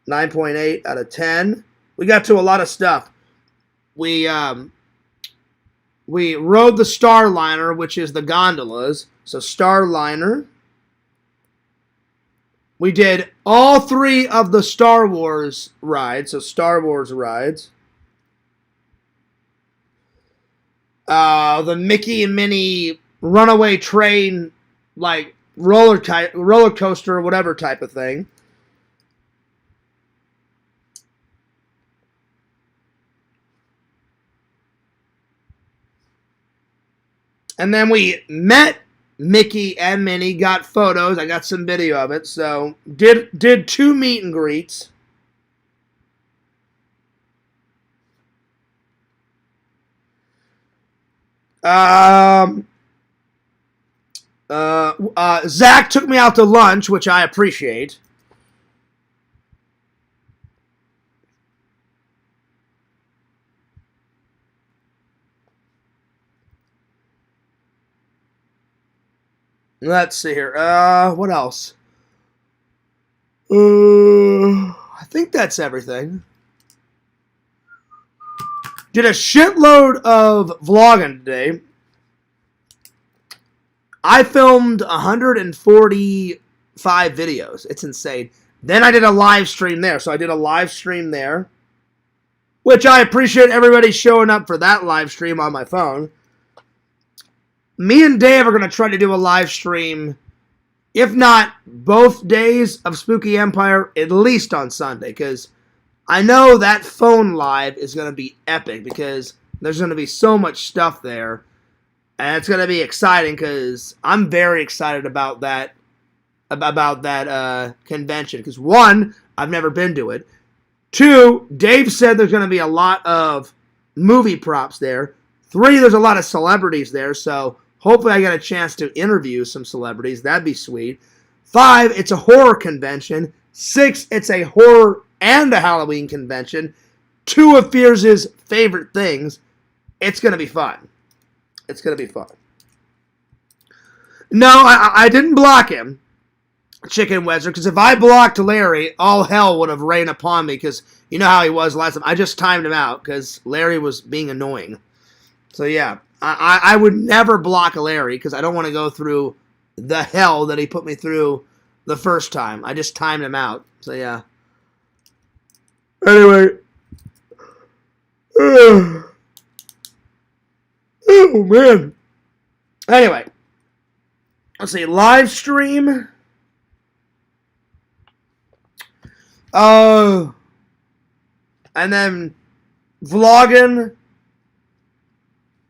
9.8 out of 10. We got to a lot of stuff. We rode the Starliner, which is the gondolas. So Starliner. We did all 3 of the Star Wars rides. So Star Wars rides. The Mickey and Minnie runaway train, like roller coaster or whatever type of thing. And then we met Mickey and Minnie, got photos. I got some video of it. So did 2 meet and greets. Zach took me out to lunch, which I appreciate. Let's see here. What else? I think that's everything. Did a shitload of vlogging today. I filmed 145 videos. It's insane. Then I did a live stream there. So I did a live stream there, which I appreciate everybody showing up for that live stream on my phone. Me and Dave are going to try to do a live stream, if not both days of Spooky Empire, at least on Sunday, because I know that phone live is going to be epic, because there's going to be so much stuff there, and it's going to be exciting, because I'm very excited about that convention, because 1, I've never been to it. 2, Dave said there's going to be a lot of movie props there. 3, there's a lot of celebrities there, so hopefully I get a chance to interview some celebrities. That'd be sweet. 5, it's a horror convention. 6, it's a horror and a Halloween convention. 2 of Fears' favorite things. It's going to be fun. It's going to be fun. No, I didn't block him, Chicken Wedger, because if I blocked Larry, all hell would have rained upon me, because you know how he was last time. I just timed him out, because Larry was being annoying. So yeah, I would never block Larry, because I don't want to go through the hell that he put me through the first time. I just timed him out. So yeah. Anyway. Oh man. Anyway. Let's see. Live stream. And then vlogging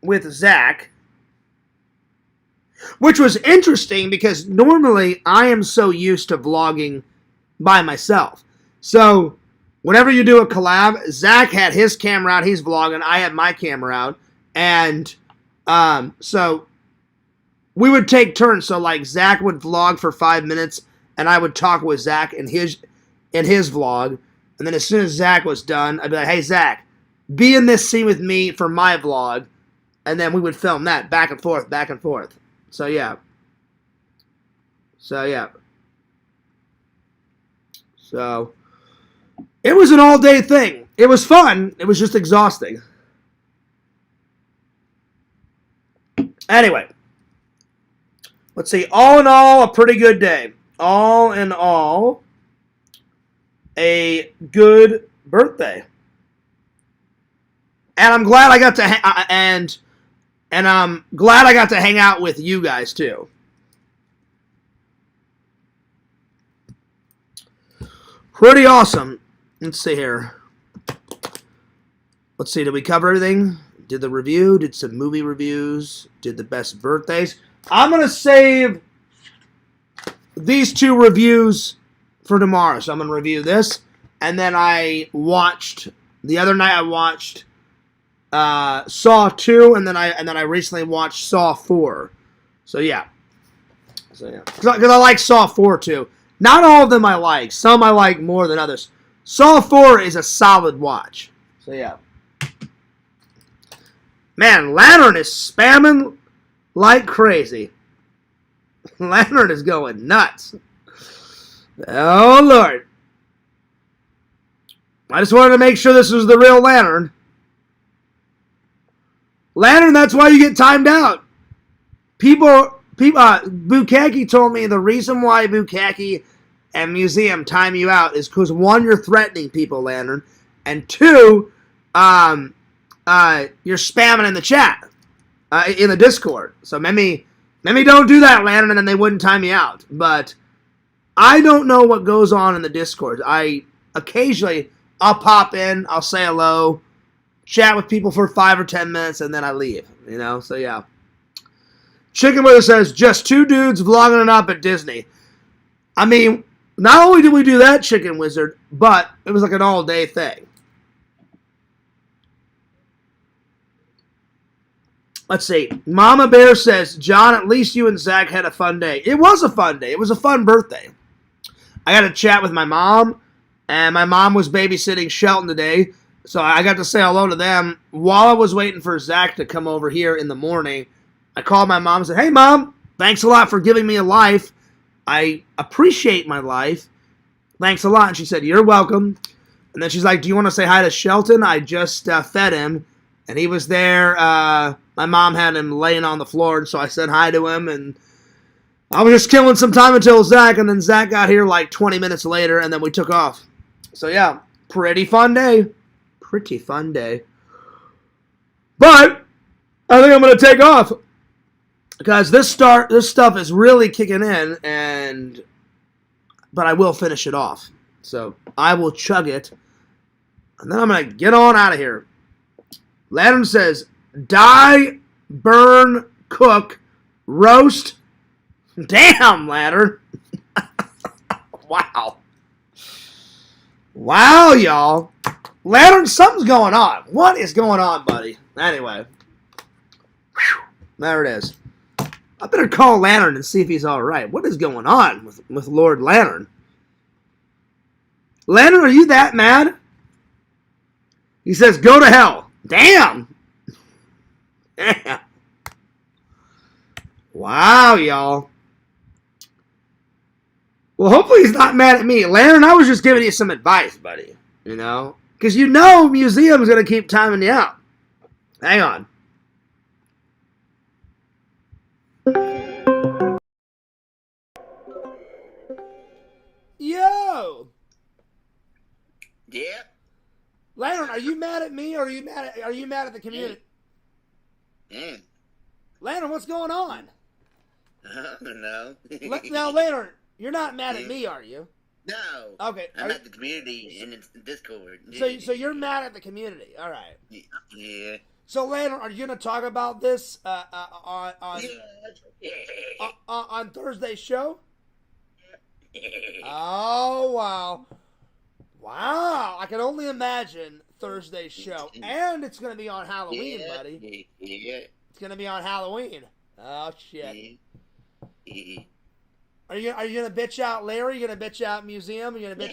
with Zach, which was interesting because normally I am so used to vlogging by myself. So whenever you do a collab, Zach had his camera out, he's vlogging, I had my camera out, and so we would take turns. So like Zach would vlog for 5 minutes, and I would talk with Zach in his vlog, and then as soon as Zach was done, I'd be like, hey Zach, be in this scene with me for my vlog. And then we would film that back and forth, back and forth. So, yeah. So, it was an all-day thing. It was fun. It was just exhausting. Anyway. Let's see. All in all, a pretty good day. All in all, a good birthday. And I'm glad I got to and I'm glad I got to hang out with you guys, too. Pretty awesome. Let's see here. Let's see, did we cover everything? Did the review, did some movie reviews, did the best birthdays. I'm going to save these 2 reviews for tomorrow. So I'm going to review this. And then the other night I watched Saw 2, and then I recently watched Saw 4. So yeah. Because I like Saw 4 too. Not all of them I like. Some I like more than others. Saw 4 is a solid watch. So yeah. Man, Lantern is spamming like crazy. Lantern is going nuts. Oh, Lord. I just wanted to make sure this was the real Lantern. Lantern, that's why you get timed out. Bukaki told me the reason why Bukaki and Museum time you out is because, one, you're threatening people, Lantern, and two, you're spamming in the chat, in the Discord. So maybe don't do that, Lantern, and then they wouldn't time you out. But I don't know what goes on in the Discord. Occasionally, I'll pop in, I'll say hello, chat with people for 5 or 10 minutes, and then I leave. You know, so yeah. Chicken Wither says, just two dudes vlogging it up at Disney. I mean, not only did we do that, Chicken Wizard, but it was like an all-day thing. Let's see. Mama Bear says, John, at least you and Zach had a fun day. It was a fun day. It was a fun birthday. I got to chat with my mom, and my mom was babysitting Shelton today, so I got to say hello to them while I was waiting for Zach to come over here in the morning. I called my mom and said, hey, Mom, thanks a lot for giving me a life. I appreciate my life. Thanks a lot. And she said, you're welcome. And then she's like, do you want to say hi to Shelton? I just fed him, and he was there. My mom had him laying on the floor, and so I said hi to him, and I was just killing some time until Zach, and then Zach got here like 20 minutes later, and then we took off. So, yeah, pretty fun day. Pretty fun day. But I think I'm going to take off. Because this stuff is really kicking in, but I will finish it off. So I will chug it, and then I'm going to get on out of here. Lantern says, die, burn, cook, roast. Damn, Lantern. Wow. Wow, y'all. Lantern, something's going on. What is going on, buddy? Anyway. Whew, there it is. I better call Lantern and see if he's all right. What is going on with Lord Lantern? Lantern, are you that mad? He says, go to hell. Damn. Damn. Wow, y'all. Well, hopefully he's not mad at me. Lantern, I was just giving you some advice, buddy. You know? Because you know Museum's going to keep timing you out. Hang on. Yo! Yeah. Lantern, are you mad at me or are you mad at the community? Mm. Lantern, what's going on? I don't know. Now, Lantern, you're not mad at me, are you? No. Okay. I'm at the community in Discord. So you're mad at the community. All right. Yeah. So, Lantern, are you going to talk about this on Thursday's show? Oh, wow. Wow. I can only imagine Thursday's show. And it's going to be on Halloween, buddy. Yeah. It's going to be on Halloween. Oh, shit. Yeah. Are you gonna bitch out Larry? Are you gonna bitch out Museum? Are you gonna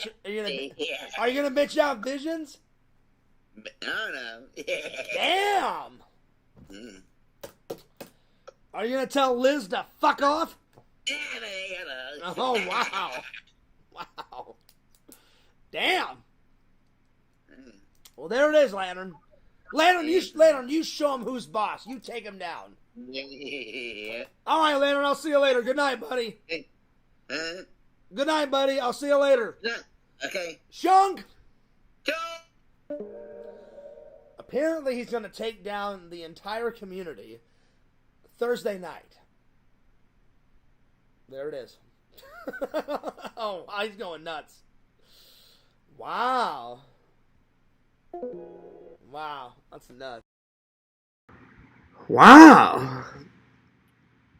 bitch out Visions? I don't know. Damn! Are you gonna tell Liz to fuck off? Oh, wow. Wow. Damn. Well, there it is, Lantern. Lantern, you show him who's boss. You take him down. Yeah. All right, Lantern, I'll see you later. Good night, buddy. Good night, buddy. I'll see you later. Okay. Shunk! Apparently, he's going to take down the entire community Thursday night. There it is. Oh, he's going nuts. Wow. Wow, that's nuts. Wow.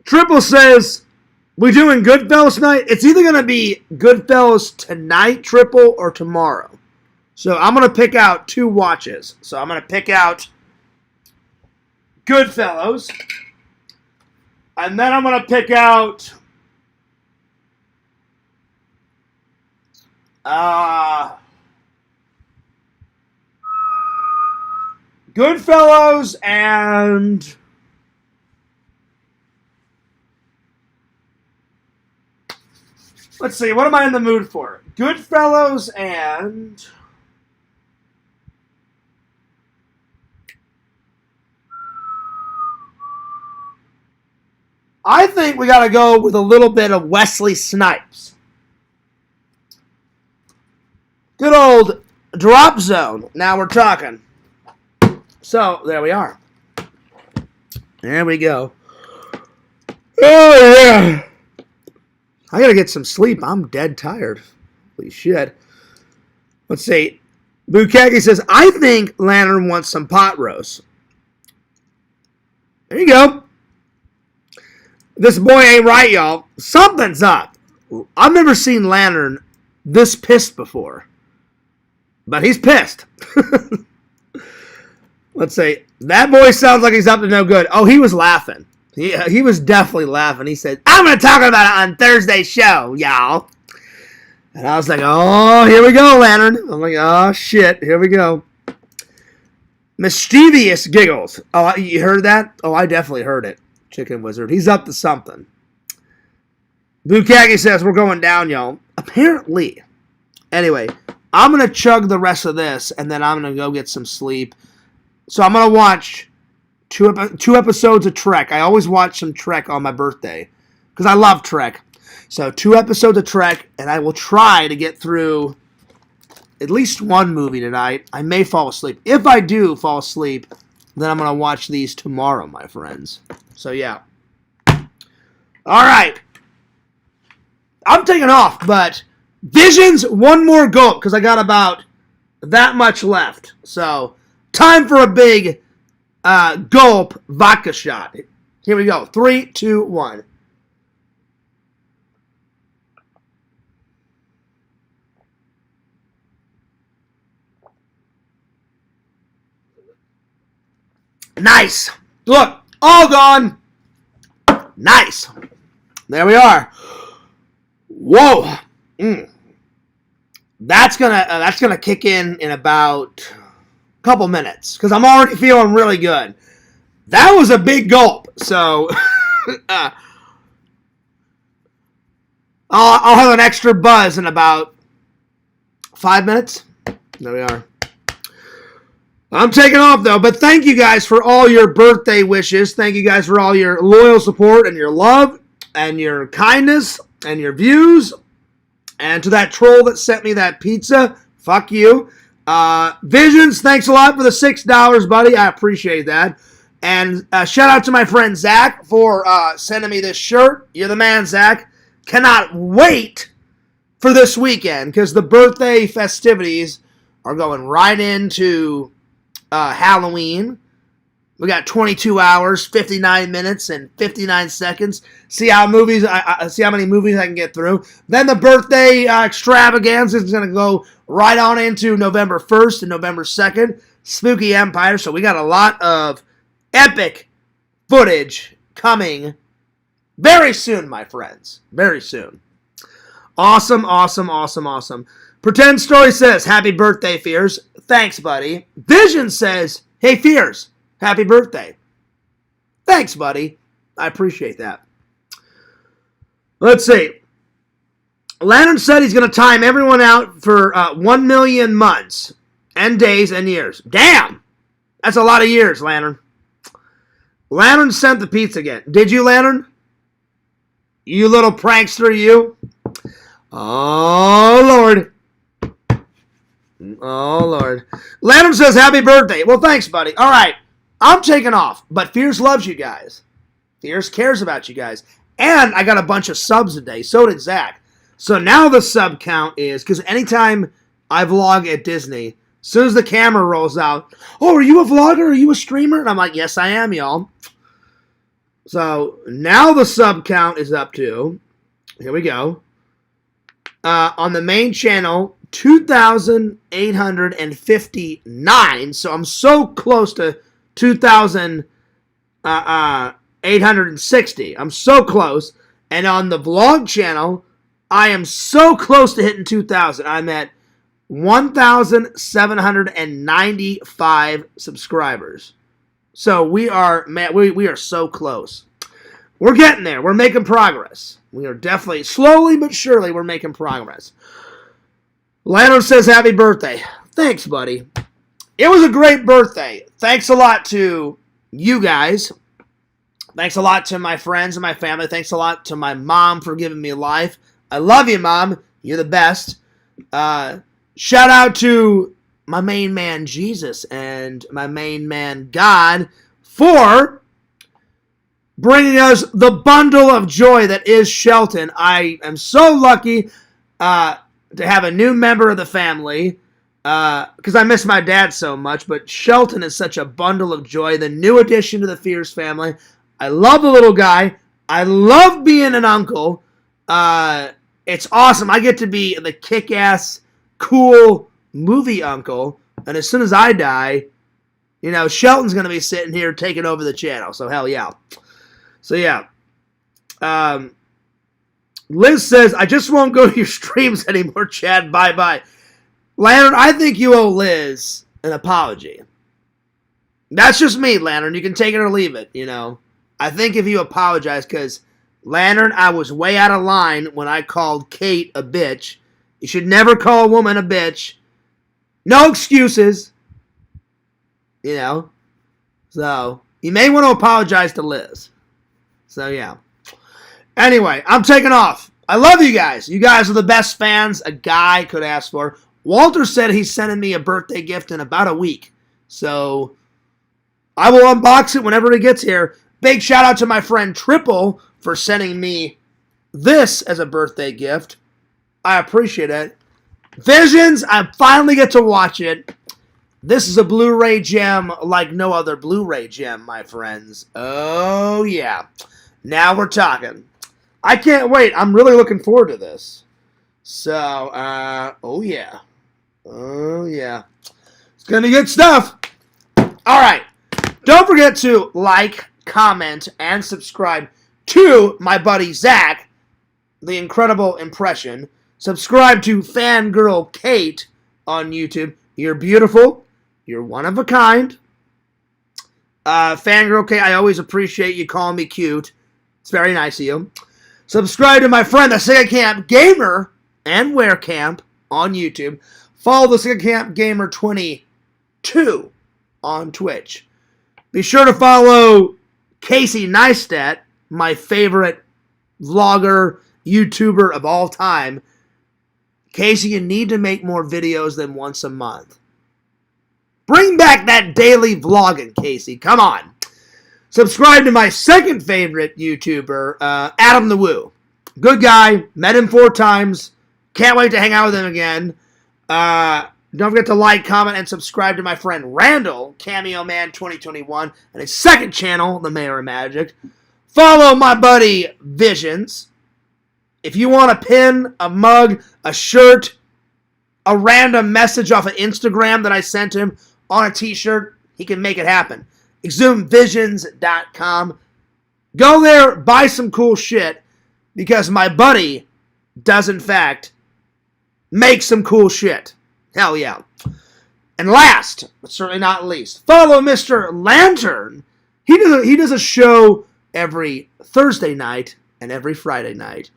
Triple says, we doing Goodfellas tonight? It's either going to be Goodfellas tonight, Triple, or tomorrow. So I'm going to pick out 2 watches. So I'm going to pick out Goodfellas. And then I'm going to pick out Goodfellas and Let's see, what am I in the mood for? Goodfellas and... I think we got to go with a little bit of Wesley Snipes. Good old Drop Zone. Now we're talking. So, there we are. There we go. Oh, yeah. I got to get some sleep. I'm dead tired. Holy shit. Let's see. Bukaki says, I think Lantern wants some pot roast. There you go. This boy ain't right, y'all. Something's up. I've never seen Lantern this pissed before. But he's pissed. Let's see. That boy sounds like he's up to no good. Oh, he was laughing. He was definitely laughing. He said, I'm going to talk about it on Thursday's show, y'all. And I was like, oh, here we go, Lantern. I'm like, oh, shit. Here we go. Mischievous giggles. Oh, you heard that? Oh, I definitely heard it. Chicken Wizard. He's up to something. Bukagi says, we're going down, y'all. Apparently. Anyway, I'm going to chug the rest of this, and then I'm going to go get some sleep. So I'm going to watch two episodes of Trek. I always watch some Trek on my birthday, because I love Trek. So 2 episodes of Trek, and I will try to get through at least one movie tonight. I may fall asleep. If I do fall asleep, then I'm going to watch these tomorrow, my friends. So, yeah. All right. I'm taking off, but Visions, one more gulp, because I got about that much left. So, time for a big gulp vodka shot. Here we go. 3, 2, 1. Nice. Look, all gone. Nice. There we are. Whoa. That's gonna kick in about a couple minutes because I'm already feeling really good. That was a big gulp. So I'll have an extra buzz in about 5 minutes. There we are. I'm taking off, though, but thank you guys for all your birthday wishes. Thank you guys for all your loyal support and your love and your kindness and your views. And to that troll that sent me that pizza, fuck you. Visions, thanks a lot for the $6, buddy. I appreciate that. And shout out to my friend Zach for sending me this shirt. You're the man, Zach. Cannot wait for this weekend because the birthday festivities are going right into Halloween. We got 22 hours, 59 minutes, and 59 seconds. See how many movies I can get through. Then the birthday extravaganza is going to go right on into November 1st and November 2nd. Spooky Empire. So we got a lot of epic footage coming very soon, my friends. Very soon. Awesome, awesome, awesome, awesome. Pretend Story says, happy birthday, Fears. Thanks, buddy. Vision says, hey, Fears, happy birthday. Thanks, buddy. I appreciate that. Let's see. Lantern said he's going to time everyone out for 1 million months and days and years. Damn! That's a lot of years, Lantern. Lantern sent the pizza again. Did you, Lantern? You little prankster, you. Oh, Lord. Oh, Lord. Lantern says, happy birthday. Well, thanks, buddy. All right. I'm taking off, but Fierce loves you guys. Fierce cares about you guys. And I got a bunch of subs today. So did Zach. So now the sub count is, because anytime I vlog at Disney, as soon as the camera rolls out, oh, are you a vlogger? Are you a streamer? And I'm like, yes, I am, y'all. So now the sub count is up to, here we go, on the main channel, 2,859. So I'm so close to 2,860. I'm so close. And on the vlog channel, I am so close to hitting 2,000. I'm at 1,795 subscribers. So we are, man, we are so close. We're getting there. We're making progress. We are definitely, slowly but surely, we're making progress. Lando says happy birthday. Thanks, buddy. It was a great birthday. Thanks a lot to you guys. Thanks a lot to my friends and my family. Thanks a lot to my mom for giving me life. I love you, Mom. You're the best. Shout out to my main man, Jesus, and my main man, God, for bringing us the bundle of joy that is Shelton. I am so lucky to have a new member of the family because I miss my dad so much, but Shelton is such a bundle of joy, the new addition to the Fierce family. I love the little guy. I love being an uncle. It's awesome. I get to be the kick-ass, cool movie uncle, and as soon as I die, you know, Shelton's going to be sitting here taking over the channel, so hell yeah. So yeah. Liz says, I just won't go to your streams anymore, Chad. Bye-bye. Lantern, I think you owe Liz an apology. That's just me, Lantern. You can take it or leave it, you know. I think if you apologize, because, Lantern, I was way out of line when I called Kate a bitch. You should never call a woman a bitch. No excuses. You know. So, you may want to apologize to Liz. So, yeah. Anyway, I'm taking off. I love you guys. You guys are the best fans a guy could ask for. Walter said he's sending me a birthday gift in about a week. So, I will unbox it whenever it gets here. Big shout out to my friend Triple for sending me this as a birthday gift. I appreciate it. Visions, I finally get to watch it. This is a Blu-ray gem like no other Blu-ray gem, my friends. Oh, yeah. Now we're talking. I can't wait. I'm really looking forward to this. So, oh, yeah. Oh, yeah. It's going to be good stuff. All right. Don't forget to like, comment, and subscribe to my buddy Zach, the incredible impression. Subscribe to Fangirl Kate on YouTube. You're beautiful. You're one of a kind. Fangirl Kate, I always appreciate you calling me cute. It's very nice of you. Subscribe to my friend, the Sega Camp Gamer and Wear Camp on YouTube. Follow the Sega Camp Gamer 22 on Twitch. Be sure to follow Casey Neistat, my favorite vlogger, YouTuber of all time. Casey, you need to make more videos than once a month. Bring back that daily vlogging, Casey. Come on. Subscribe to my second favorite YouTuber, Adam the Woo. Good guy. Met him 4 times. Can't wait to hang out with him again. Don't forget to like, comment, and subscribe to my friend Randall, Cameo Man 2021, and his second channel, The Mayor of Magic. Follow my buddy Visions. If you want a pin, a mug, a shirt, a random message off of Instagram that I sent him on a t-shirt, he can make it happen. ExhumeVisions.com. Go there, buy some cool shit, because my buddy does, in fact, make some cool shit. Hell yeah. And last, but certainly not least, follow Mr. Lantern. He does a show every Thursday night and every Friday night.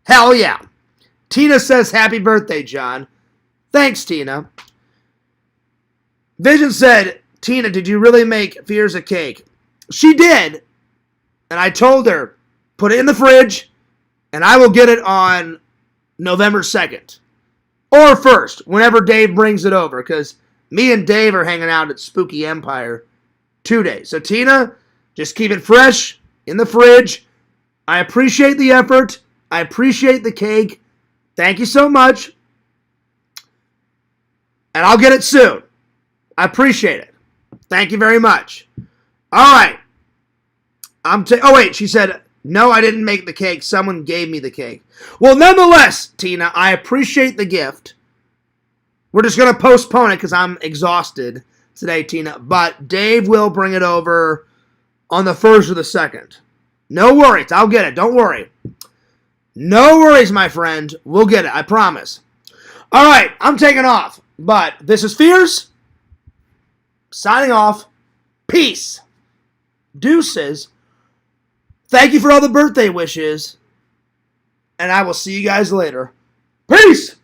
Hell yeah. Tina says, happy birthday, John. Thanks, Tina. Vision said, Tina, did you really make Fears a cake? She did. And I told her, put it in the fridge, and I will get it on November 2nd. Or 1st, whenever Dave brings it over, because me and Dave are hanging out at Spooky Empire 2 days. So, Tina, just keep it fresh in the fridge. I appreciate the effort. I appreciate the cake. Thank you so much. And I'll get it soon. I appreciate it. Thank you very much. All right. Oh, wait, she said, no, I didn't make the cake. Someone gave me the cake. Well, nonetheless, Tina, I appreciate the gift. We're just going to postpone it because I'm exhausted today, Tina. But Dave will bring it over on the 1st or the 2nd. No worries. I'll get it. Don't worry. No worries, my friend. We'll get it. I promise. All right. I'm taking off. But this is Fierce. Signing off. Peace. Deuces. Thank you for all the birthday wishes. and I will see you guys later. Peace!